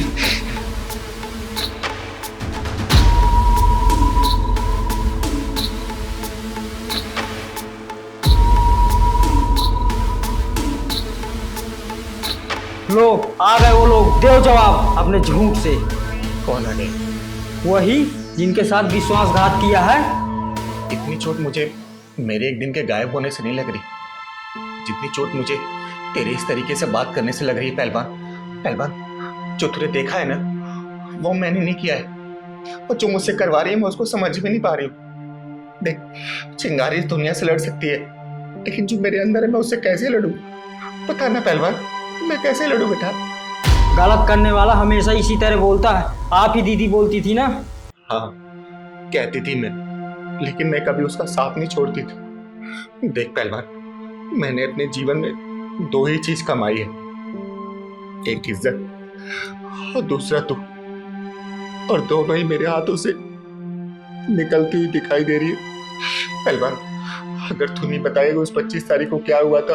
लो आ गए वो लोग, दो जवाब अपने झूठ से। कौन है? वही जिनके साथ विश्वासघात किया है। इतनी चोट मुझे मेरे एक दिन के गायब होने से नहीं लग रही, जितनी चोट मुझे तेरे इस तरीके से बात करने से लग रही है। पहलवान, जो तूने देखा है ना, वो मैंने नहीं किया है, और जो मुझसे करवा रही है मैं उसको समझ भी नहीं पा रही हूँ। देख, चिंगारी दुनिया से लड़ सकती है, लेकिन जो मेरे अंदर है मैं उससे कैसे लड़ूं? पता ना पहलवान, मैं कैसे लड़ूं बेटा? गलत करने वाला हमेशा इसी तरह बोलता है। आप ही दीदी बोलती थी ना। हाँ, कहती थी मैं, लेकिन मैं कभी उसका साथ नहीं छोड़ती थी। देख पहलवान, मैंने अपने जीवन में दो ही चीज कमाई है, एक इज्जत और दूसरा तू, और दोनों ही मेरे हाथों से निकलती हुई दिखाई दे रही है। पहलवान, अगर तू नहीं बताएगा उस 25 तारीख को क्या हुआ था,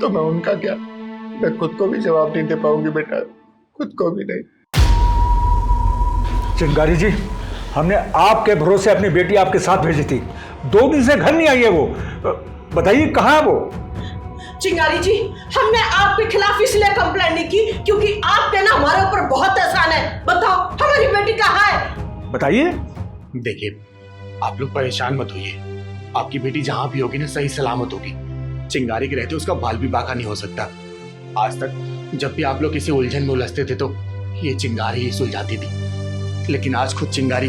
तो मैं उनका क्या, मैं खुद को भी जवाब नहीं दे पाऊंगी बेटा, खुद को भी नहीं। चिंगारी जी, हमने आपके भरोसे अपनी बेटी आपके साथ भेजी थी, 2 दिन से घर नहीं आई है वो, बताइए कहाँ है वो? चिंगारी जी, हमने आपके खिलाफ इसलिए कंप्लेंट नहीं की क्योंकि आपने ना हमारे ऊपर बहुत एहसान है। बताओ हमारी बेटी कहाँ है? बताइए। देखिए, आप लोग परेशान मत होइए, आपकी बेटी जहां भी होगी ना सही सलामत होगी। चिंगारी के रहते उसका बाल भी बाका नहीं हो सकता। आज तक जब भी आप लोग किसी उलझन में उलझते थे तो ये चिंगारी ही सुलझाती थी, लेकिन आज खुद चिंगारी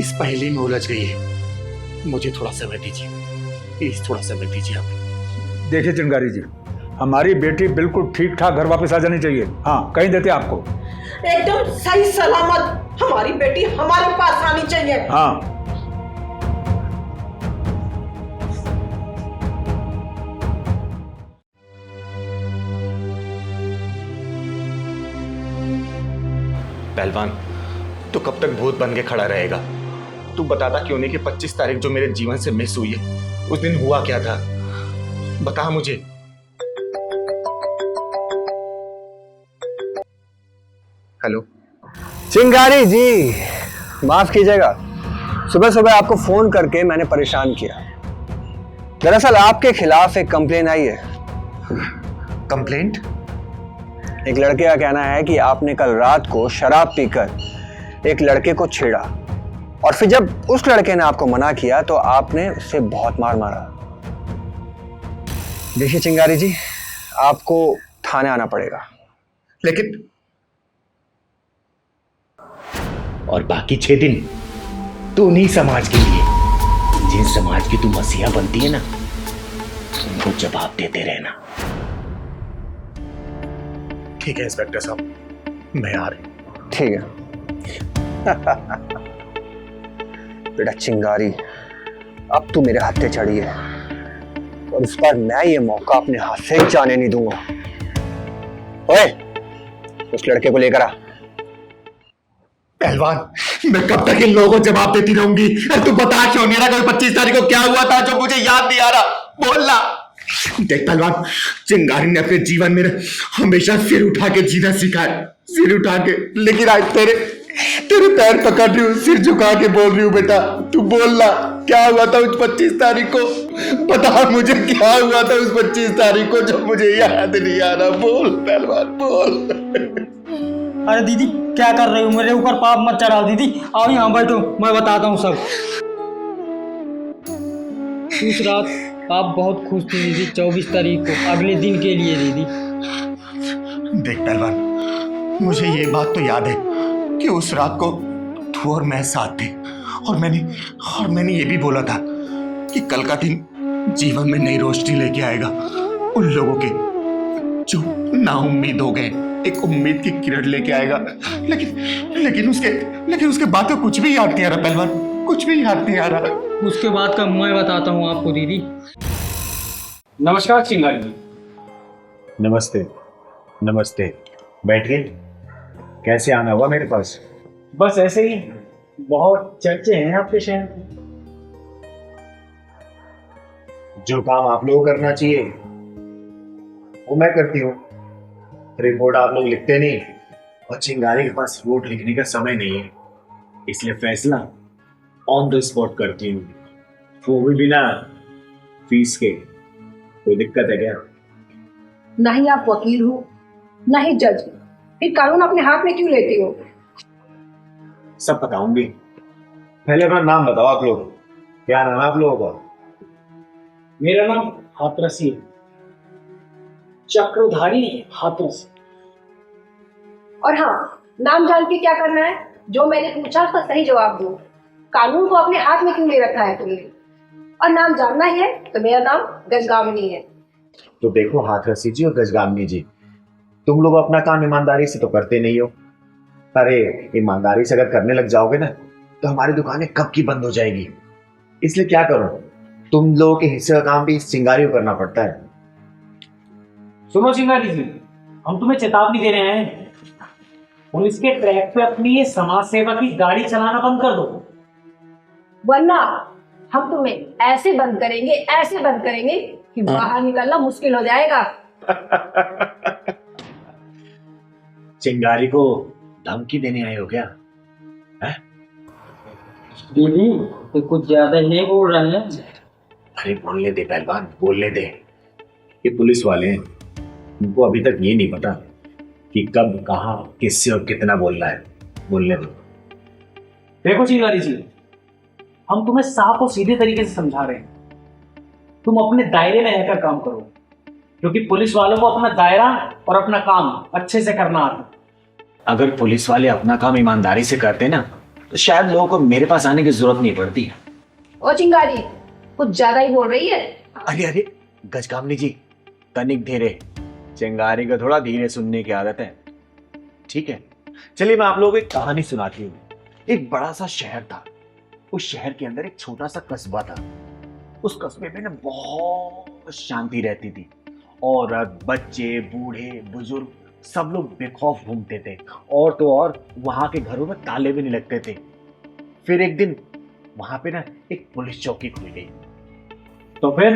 इस पहेली में उलझ गई है। मुझे थोड़ा समय दीजिए, प्लीज थोड़ा समय दीजिए आप। देखिए चिंगारी जी, हमारी बेटी बिल्कुल ठीक ठाक घर वापस आ जानी चाहिए। हाँ, कहीं देते आपको एकदम सही सलामत हमारी बेटी हमारे पास आनी चाहिए। हाँ। पहलवान, तू कब तक भूत बन के खड़ा रहेगा? तू बताता क्यों नहीं कि 25 तारीख जो मेरे जीवन से मिस हुई है, उस दिन हुआ क्या था? बता मुझे। हेलो चिंगारी जी, माफ कीजिएगा, सुबह सुबह आपको फोन करके मैंने परेशान किया। दरअसल आपके खिलाफ एक कंप्लेन आई है। कंप्लेंट? एक लड़के का कहना है कि आपने कल रात को शराब पीकर एक लड़के को छेड़ा, और फिर जब उस लड़के ने आपको मना किया तो आपने उससे बहुत मार मारा। देखिए चिंगारी जी, आपको थाने आना पड़ेगा। लेकिन और बाकी 6 दिन तू नहीं समाज के लिए, जिन समाज की तू मसीहा बनती है ना, उनको जवाब देते रहना। ठीक है इंस्पेक्टर साहब, मैं आ रही हूं। ठीक है। बेटा चिंगारी, अब तू मेरे हाथ से चढ़ी है, और इस बार मैं ये मौका अपने हाथ से जाने नहीं दूंगा। ओए, उस लड़के को लेकर आ। पहलवान मैं कब तक इन लोगों को जवाब देती रहूंगी? तू बता क्यों नहीं रहा? 25 तारीख को क्या हुआ था जो मुझे याद नहीं आ रहा? बोलना। देख पहलवान, चिंगारी ने अपने जीवन में हमेशा सिर उठा के जीना सीखा है, सिर उठा के। लेकिन आज तेरे पैर पकड़ रही हूँ, सिर झुका के बोल रही हूँ बेटा तू बोलना, क्या हुआ था उस 25 तारीख को? बता मुझे क्या हुआ था उस 25 तारीख को जो मुझे याद नहीं आ रहा? बोल पहलवान बोल। अरे दीदी क्या कर रही हो? मेरे ऊपर पाप मत चढ़ाओ दीदी। आओ यहाँ बैठो, मैं बताता हूँ सब। उस रात आप बहुत खुश थी दीदी, 24 तारीख को, अगले दिन के लिए दीदी। देख पहलवान, मुझे ये बात तो याद है कि उस रात को तू और मैं साथ थे, और मैंने ये भी बोला था कि कल का दिन जीवन में नई रोशनी लेके आएगा उन लोगों के जो नाउम्मीद हो गए, एक उम्मीद की किरण लेके आएगा। लेकिन उसके बाद तो कुछ भी याद नहीं आ रहा पहलवान, कुछ भी याद नहीं आ रहा। उसके बाद का मैं बताता हूँ आपको दीदी। नमस्कार चिंगारी जी। नमस्ते नमस्ते, बैठिए। कैसे आना हुआ मेरे पास? बस ऐसे ही, बहुत चर्चे हैं आपके शहर में। जो काम आप लोगों को करना चाहिए वो मैं करती हूँ। रिपोर्ट आप लोग लिखते नहीं, और चिंगारी के पास रिपोर्ट लिखने का समय नहीं है, इसलिए फैसला ऑन द स्पॉट करती हूँ, वो भी बिना फीस के। कोई दिक्कत है क्या? ना ही आप वकील हो ना ही जज, फिर कानून अपने हाथ में क्यों लेते हो? सब बताऊंगी, पहले अपना नाम बताओ आप लोग। क्या नाम है आप लोगों का? मेरा नाम हाथरसी है, चक्रधारी हाथरसी। और हाँ, नाम जान के क्या करना है? जो मैंने पूछा उसका सही जवाब दो। कानून को अपने हाथ में क्यों ले रखा है तुमने? और नाम जानना ही है तो मेरा नाम गजगामिनी है। तो देखो हाथरसी जी और गजगामिनी जी, तुम लोग अपना काम ईमानदारी से तो करते नहीं हो। अरे ईमानदारी से अगर करने लग जाओगे ना तो हमारी दुकानें कब की बंद हो जाएगी। इसलिए क्या करो, तुम लोगों के हिस्से का काम भी चिंगारी को करना पड़ता है। सुनो चिंगारी जी, हम तुम्हें चेतावनी दे रहे हैं, पुलिस के ट्रैक पे अपनी ये समाज सेवा की गाड़ी चलाना बंद कर दो, वरना हम तुम्हें ऐसे बंद करेंगे कि बाहर निकलना मुश्किल हो जाएगा। चिंगारी को धमकी देने आए हो क्या? दीदी तो कुछ ज्यादा ही बोल रहे हैं। अरे बोलने दे पहलवान, बोलने दे। ये पुलिस वाले हैं, उनको अभी तक ये नहीं पता कि कब कहाँ किससे और कितना बोलना है। बोलने दो। देखो चिंगारी जी, हम तुम्हें साफ और सीधे तरीके से समझा रहे हैं, तुम अपने दायरे में रहकर काम करो, क्योंकि पुलिस वालों को अपना दायरा और अपना काम अच्छे से करना आता है। अगर पुलिस वाले अपना काम ईमानदारी से करते ना तो शायद लोगों को मेरे पास आने की जरूरत नहीं पड़ती। ओ चिंगारी, कुछ ज्यादा ही बोल रही है। अरे गजगामिनी जी, तनिक धीरे। चिंगारी को थोड़ा धीरे सुनने की आदत है, ठीक है? चलिए मैं आप लोगों को एक कहानी सुनाती हूँ। एक बड़ा सा शहर था, उस शहर के अंदर एक छोटा सा कस्बा था। उस कस्बे में ना बहुत शांति रहती थी। औरत, बच्चे, बूढ़े, बुजुर्ग सब लोग बेखौफ घूमते थे, और तो और वहां के घरों में ताले भी नहीं लगते थे। फिर एक दिन वहां पे ना एक पुलिस चौकी खुल गई। तो फिर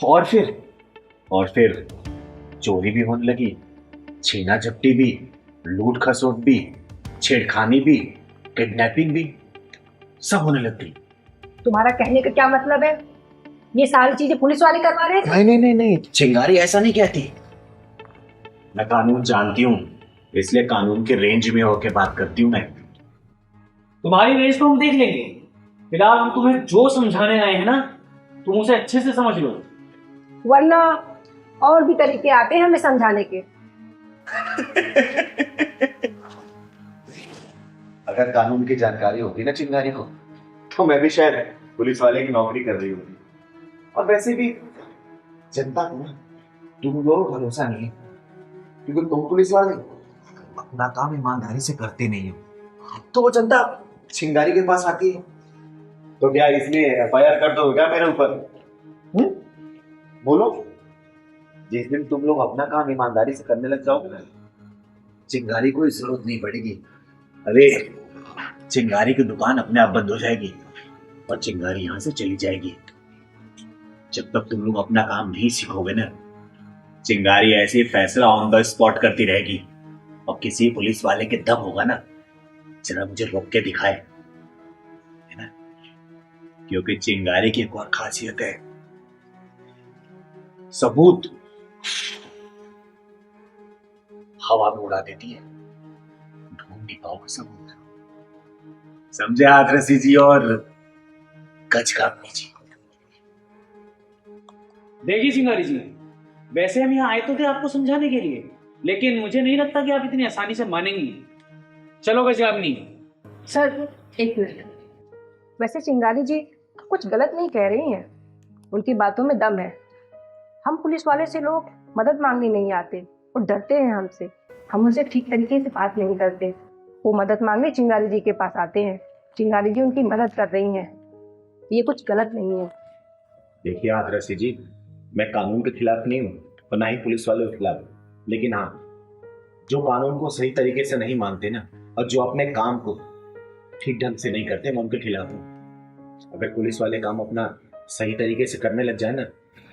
और फिर चोरी भी होने लगी, छीना झपटी भी, लूट खसोट भी, छेड़खानी भी, किडनैपिंग भी, सब होने लगती। तुम्हारा कहने का क्या मतलब है? ये सारी चीजें पुलिस वाले करवा रहे थे? नहीं, चिंगारी ऐसा नहीं कहती। मैं कानून जानती हूँ, इसलिए कानून के रेंज में होकर बात करती हूँ मैं। तुम्हारी रेंज तो हम देख लेंगे, फिलहाल हम तुम्हें जो समझाने आए हैं ना, तुम उसे अच्छे से समझ लो, वरना और भी तरीके आते हैं हमें समझाने के। अगर कानून की जानकारी होती ना चिंगारी को, तो मैं भी शायद पुलिस वाले की नौकरी कर रही होती। और वैसे भी जनता को तुम लोगों को भरोसा नहीं है, क्योंकि तुम पुलिस वाले अपना काम ईमानदारी से करते नहीं हो, तो वो जनता चिंगारी के पास आती है। तो क्या इसलिए एफआईआर कर दो क्या मेरे ऊपर? बोलो। जिस दिन तुम लोग अपना काम ईमानदारी से करने लग जाओगे ना, चिंगारी कोई जरूरत नहीं पड़ेगी, अरे चिंगारी की दुकान अपने आप बंद हो जाएगी और चिंगारी यहाँ से चली जाएगी। जब तक तुम लोग अपना काम नहीं सीखोगे ना, चिंगारी ऐसे फैसला ऑन द स्पॉट करती रहेगी। और किसी पुलिस वाले के दम होगा ना, जरा मुझे रोक के दिखाए, है ना? क्योंकि चिंगारी की एक और खासियत है, सबूत हवा में उड़ा देती है, ढूंढ नहीं पाओगे सबूत। समझे हाथरसी जी और गजकामनी जी? देखिए चिंगारी जी, वैसे हम यहाँ आए तो थे आपको समझाने के लिए, लेकिन मुझे नहीं लगता कि आप इतनी आसानी से मानेंगी। चलो गजकामनी। सर एक मिनट, वैसे चिंगारी जी कुछ गलत नहीं कह रही हैं, उनकी बातों में दम है। हम पुलिस वाले से लोग मदद मांगने नहीं आते, वो डरते हैं हमसे, हम उनसे ठीक तरीके से बात नहीं करते। वो मदद मांगने चिंगारी जी के पास आते हैं, चिंगारी जी उनकी मदद कर रही हैं, ये कुछ गलत नहीं है। देखिए हाथरसी जी, मैं कानून के खिलाफ नहीं हूँ और ना ही पुलिस वालों के खिलाफ, लेकिन हाँ, जो कानून को सही तरीके से नहीं मानते ना, और जो अपने काम को ठीक ढंग से नहीं करते, मैं उनके खिलाफ हूँ। अगर पुलिस वाले काम अपना सही तरीके से करने लग जाए ना,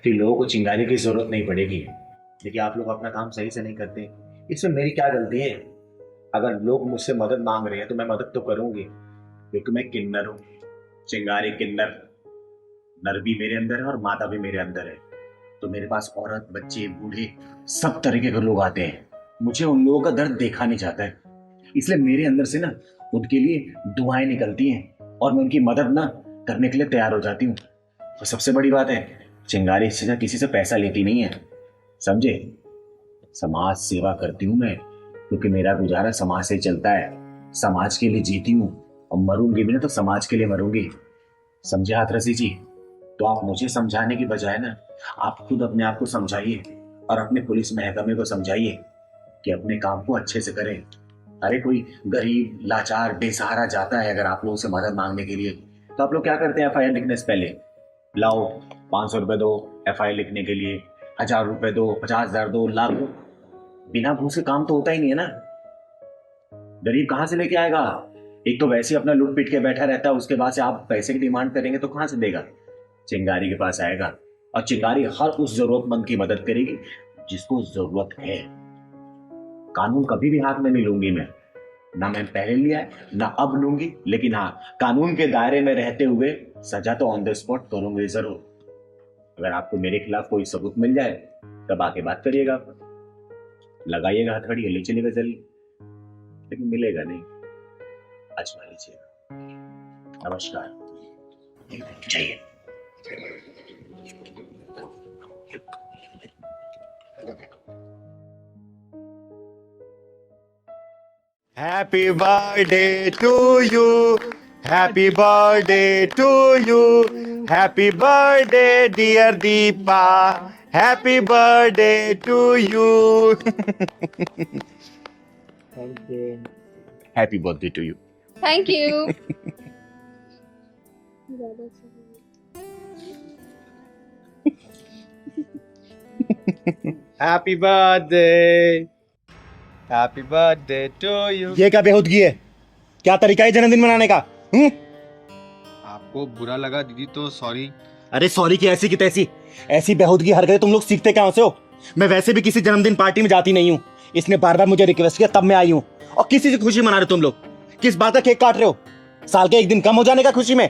फिर लोगों को चिंगारी की जरूरत नहीं पड़ेगी। देखिए आप लोग अपना काम सही से नहीं करते, इसमें मेरी क्या गलती है? अगर लोग मुझसे मदद मांग रहे हैं तो मैं मदद तो करूंगी, क्योंकि मैं किन्नर हूँ, चिंगारी किन्नर। नर भी मेरे अंदर है और मादा भी मेरे अंदर है, तो मेरे पास औरत, बच्चे, बूढ़े, सब तरीके के लोग आते हैं। मुझे उन लोगों का दर्द देखा नहीं जाता है, इसलिए मेरे अंदर से ना उनके लिए दुआएं निकलती हैं और मैं उनकी मदद ना करने के लिए तैयार हो जाती हूँ। और सबसे बड़ी बात है, चिंगारी से किसी से पैसा लेती नहीं है, समझे? समाज सेवा करती हूँ मैं, क्योंकि मेरा गुजारा समाज से चलता है। समाज के लिए जीती हूँ और मरूंगी भी ना तो समाज के लिए मरूंगी, समझे हाथरसी जी? तो आप मुझे समझाने की बजाय ना आप खुद अपने आप को समझाइए और अपने पुलिस महकमे को समझाइए कि अपने काम को अच्छे से करें। अरे कोई गरीब, लाचार, बेसहारा जाता है अगर आप लोगों से मदद मांगने के लिए, तो आप लोग क्या करते हैं? FIR लिखने से पहले लाओ 500 रुपए दो FIR लिखने के लिए, 1000 रुपए दो, 50,000 दो, लाख दो। बिना घूस के काम तो होता ही नहीं है ना। गरीब कहाँ से लेके आएगा? एक तो वैसे अपना लूट पीट के बैठा रहता है, उसके बाद से आप पैसे की डिमांड करेंगे तो कहाँ से देगा? चिंगारी के पास आएगा और चिंगारी हर उस जरूरतमंद की मदद करेगी जिसको जरूरत है। कानून कभी भी हाथ में नहीं लूंगी मैं, ना मैं पहले लिया है ना अब लूंगी, लेकिन हाँ, कानून के दायरे में रहते हुए सजा तो ऑन द स्पॉट करूंगी जरूर। अगर आपको मेरे खिलाफ कोई सबूत मिल जाए तब आके बात करिएगा, लगाइएगा हथकड़ी, ले चलिएगा जल्दी, लेकिन मिलेगा नहीं, आजमा लीजिएगा। नमस्कार, चाहिए। Happy birthday to you. Happy birthday to you. Happy birthday dear Deepa. Happy birthday to you. Thank you. Happy birthday to you. Thank you. Happy birthday. Happy birthday to you. ये क्या बेहूदगी है? क्या तरीका है जन्मदिन मनाने का? आपको बुरा लगा दीदी तो सॉरी। अरे सॉरी की ऐसी की तैसी, ऐसी बेहूदगी हरकतें तुम लोग सीखते कहाँ से हो? मैं वैसे भी किसी जन्मदिन पार्टी में जाती नहीं हूँ, इसने बार बार मुझे रिक्वेस्ट किया तब मैं आई हूँ। और किसी से खुशी मना रहे तुम लोग? किस बात का केक काट रहे हो? साल के एक दिन कम हो जाने का खुशी में?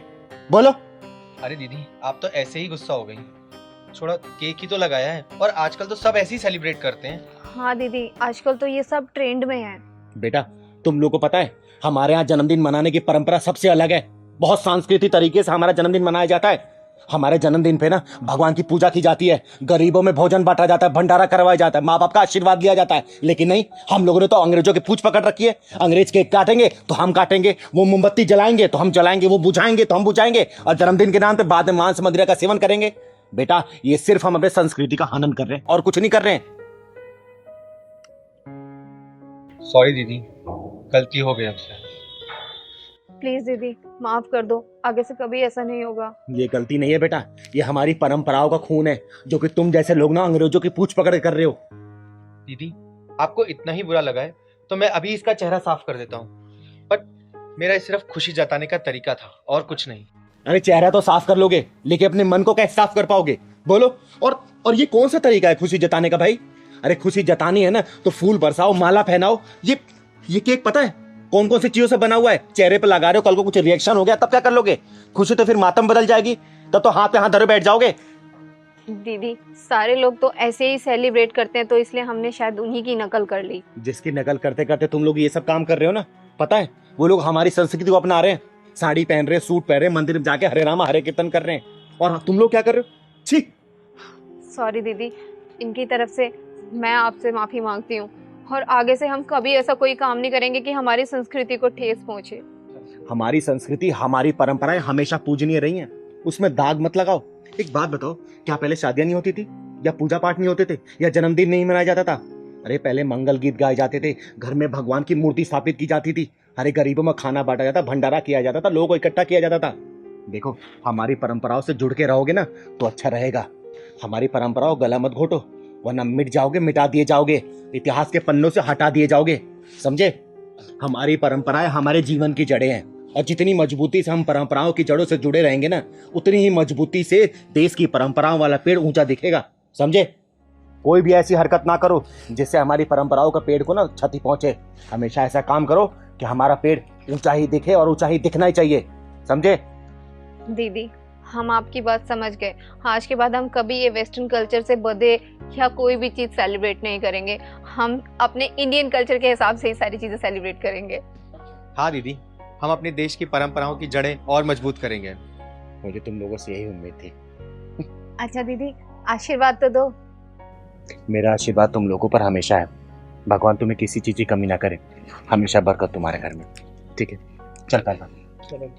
बोलो। अरे दीदी आप तो ऐसे ही गुस्सा हो गई, थोड़ा केक ही तो लगाया है और आजकल तो सब ऐसे ही सेलिब्रेट करते हैं। हाँ दीदी, आजकल तो ये सब ट्रेंड में है। बेटा तुम लोगों को पता है हमारे यहाँ जन्मदिन मनाने की परंपरा सबसे अलग है, बहुत सांस्कृतिक तरीके से हमारा जन्मदिन मनाया जाता है। हमारे जन्मदिन पे ना भगवान की पूजा की जाती है, गरीबों में भोजन बांटा जाता है, भंडारा करवाया जाता है, माँ बाप का आशीर्वाद लिया जाता है। लेकिन नहीं, हम लोगों ने तो अंग्रेजों की पूछ पकड़ रखी है। अंग्रेज केक काटेंगे तो हम काटेंगे, वो मोमबत्ती जलाएंगे तो हम जलाएंगे, वो बुझाएंगे तो हम बुझाएंगे, और जन्मदिन के नाम पे बाद में मांस मदिरा का सेवन करेंगे। बेटा ये सिर्फ हम अपने संस्कृति का हनन कर रहे हैं और कुछ नहीं कर रहे हैं। सॉरी दीदी, गलती हो गई हमसे। प्लीज दीदी माफ कर दो, आगे से कभी ऐसा नहीं होगा। ये गलती नहीं है बेटा, ये हमारी परंपराओं का खून है, जो कि तुम जैसे लोग ना अंग्रेजों की पूछ पकड़ कर रहे हो। दीदी आपको इतना ही बुरा लगा है तो मैं अभी इसका चेहरा साफ कर देता हूँ, बट मेरा सिर्फ खुशी जताने का तरीका था और कुछ नहीं। अरे चेहरा तो साफ कर लोगे, लेकिन अपने मन को कैसे साफ कर पाओगे? बोलो। और ये कौन सा तरीका है खुशी जताने का भाई? अरे खुशी जतानी है ना तो फूल बरसाओ, माला पहनाओ। ये केक पता है कौन कौन सी चीजों से बना हुआ है? चेहरे पे लगा रहे हो, कल को कुछ रिएक्शन हो गया तब क्या कर लोगे? खुशी तो फिर मातम बदल जाएगी, तब तो हाथ पे हाथ धरे बैठ जाओगे। दीदी सारे लोग तो ऐसे ही सेलिब्रेट करते हैं, तो इसलिए हमने शायद उन्हीं की नकल कर ली। जिसकी नकल करते करते तुम लोग ये सब काम कर रहे हो ना, पता है वो लोग हमारी संस्कृति को अपना रहे हैं, साड़ी पहन रहे हैं, सूट पहन रहे हैं, मंदिर में जाके हरे रामा हरे कीर्तन कर रहे हैं, और तुम लोग क्या कर रहे हो? छी। सॉरी दीदी, इनकी तरफ से मैं आपसे माफी मांगती हूँ, और आगे से हम कभी ऐसा कोई काम नहीं करेंगे कि हमारी संस्कृति को ठेस पहुंचे। हमारी संस्कृति, हमारी परंपराएं हमेशा पूजनीय रही हैं, उसमें दाग मत लगाओ। एक बात बताओ, क्या पहले शादियां नहीं होती थी, या पूजा पाठ नहीं होते थे, या जन्मदिन नहीं मनाया जाता था? अरे पहले मंगल गीत गाए जाते थे, घर में भगवान की मूर्ति स्थापित की जाती थी, अरे गरीबों में खाना बांटा जाता, भंडारा किया जाता था, लोगों को इकट्ठा किया जाता था। देखो हमारी परंपराओं से जुड़ के रहोगे ना तो अच्छा रहेगा। हमारी परंपराओं गला मत घोटो, वरना मिट जाओगे, मिटा दिए जाओगे, इतिहास के पन्नों से हटा दिए जाओगे, समझे? हमारी परंपराएं हमारे जीवन की जड़ें हैं, और जितनी मजबूती से हम परंपराओं की जड़ों से जुड़े रहेंगे ना, उतनी ही मजबूती से देश की परंपराओं वाला पेड़ ऊंचा दिखेगा, समझे? कोई भी ऐसी हरकत ना करो जिससे हमारी परंपराओं का पेड़ को ना क्षति पहुंचे। हमेशा ऐसा काम करो कि हमारा पेड़ ऊंचा ही दिखे, और ऊंचा ही दिखना ही चाहिए, समझे? दीदी हम आपकी बात समझ गए, आज के बाद हम कभी ये वेस्टर्न कल्चर से बधे या कोई भी चीज सेलिब्रेट नहीं करेंगे, हम अपने इंडियन कल्चर के हिसाब से ही सारी चीजें सेलिब्रेट करेंगे। हाँ दीदी, हम अपने देश की परंपराओं की जड़ें और मजबूत करेंगे। मुझे तुम लोगों से यही उम्मीद थी। अच्छा दीदी आशीर्वाद तो दो। मेरा आशीर्वाद तुम लोगों पर हमेशा है, भगवान तुम्हें किसी चीज की कमी ना करे, हमेशा बरकत तुम्हारे घर में, ठीक है? चल पहलवान। चलो।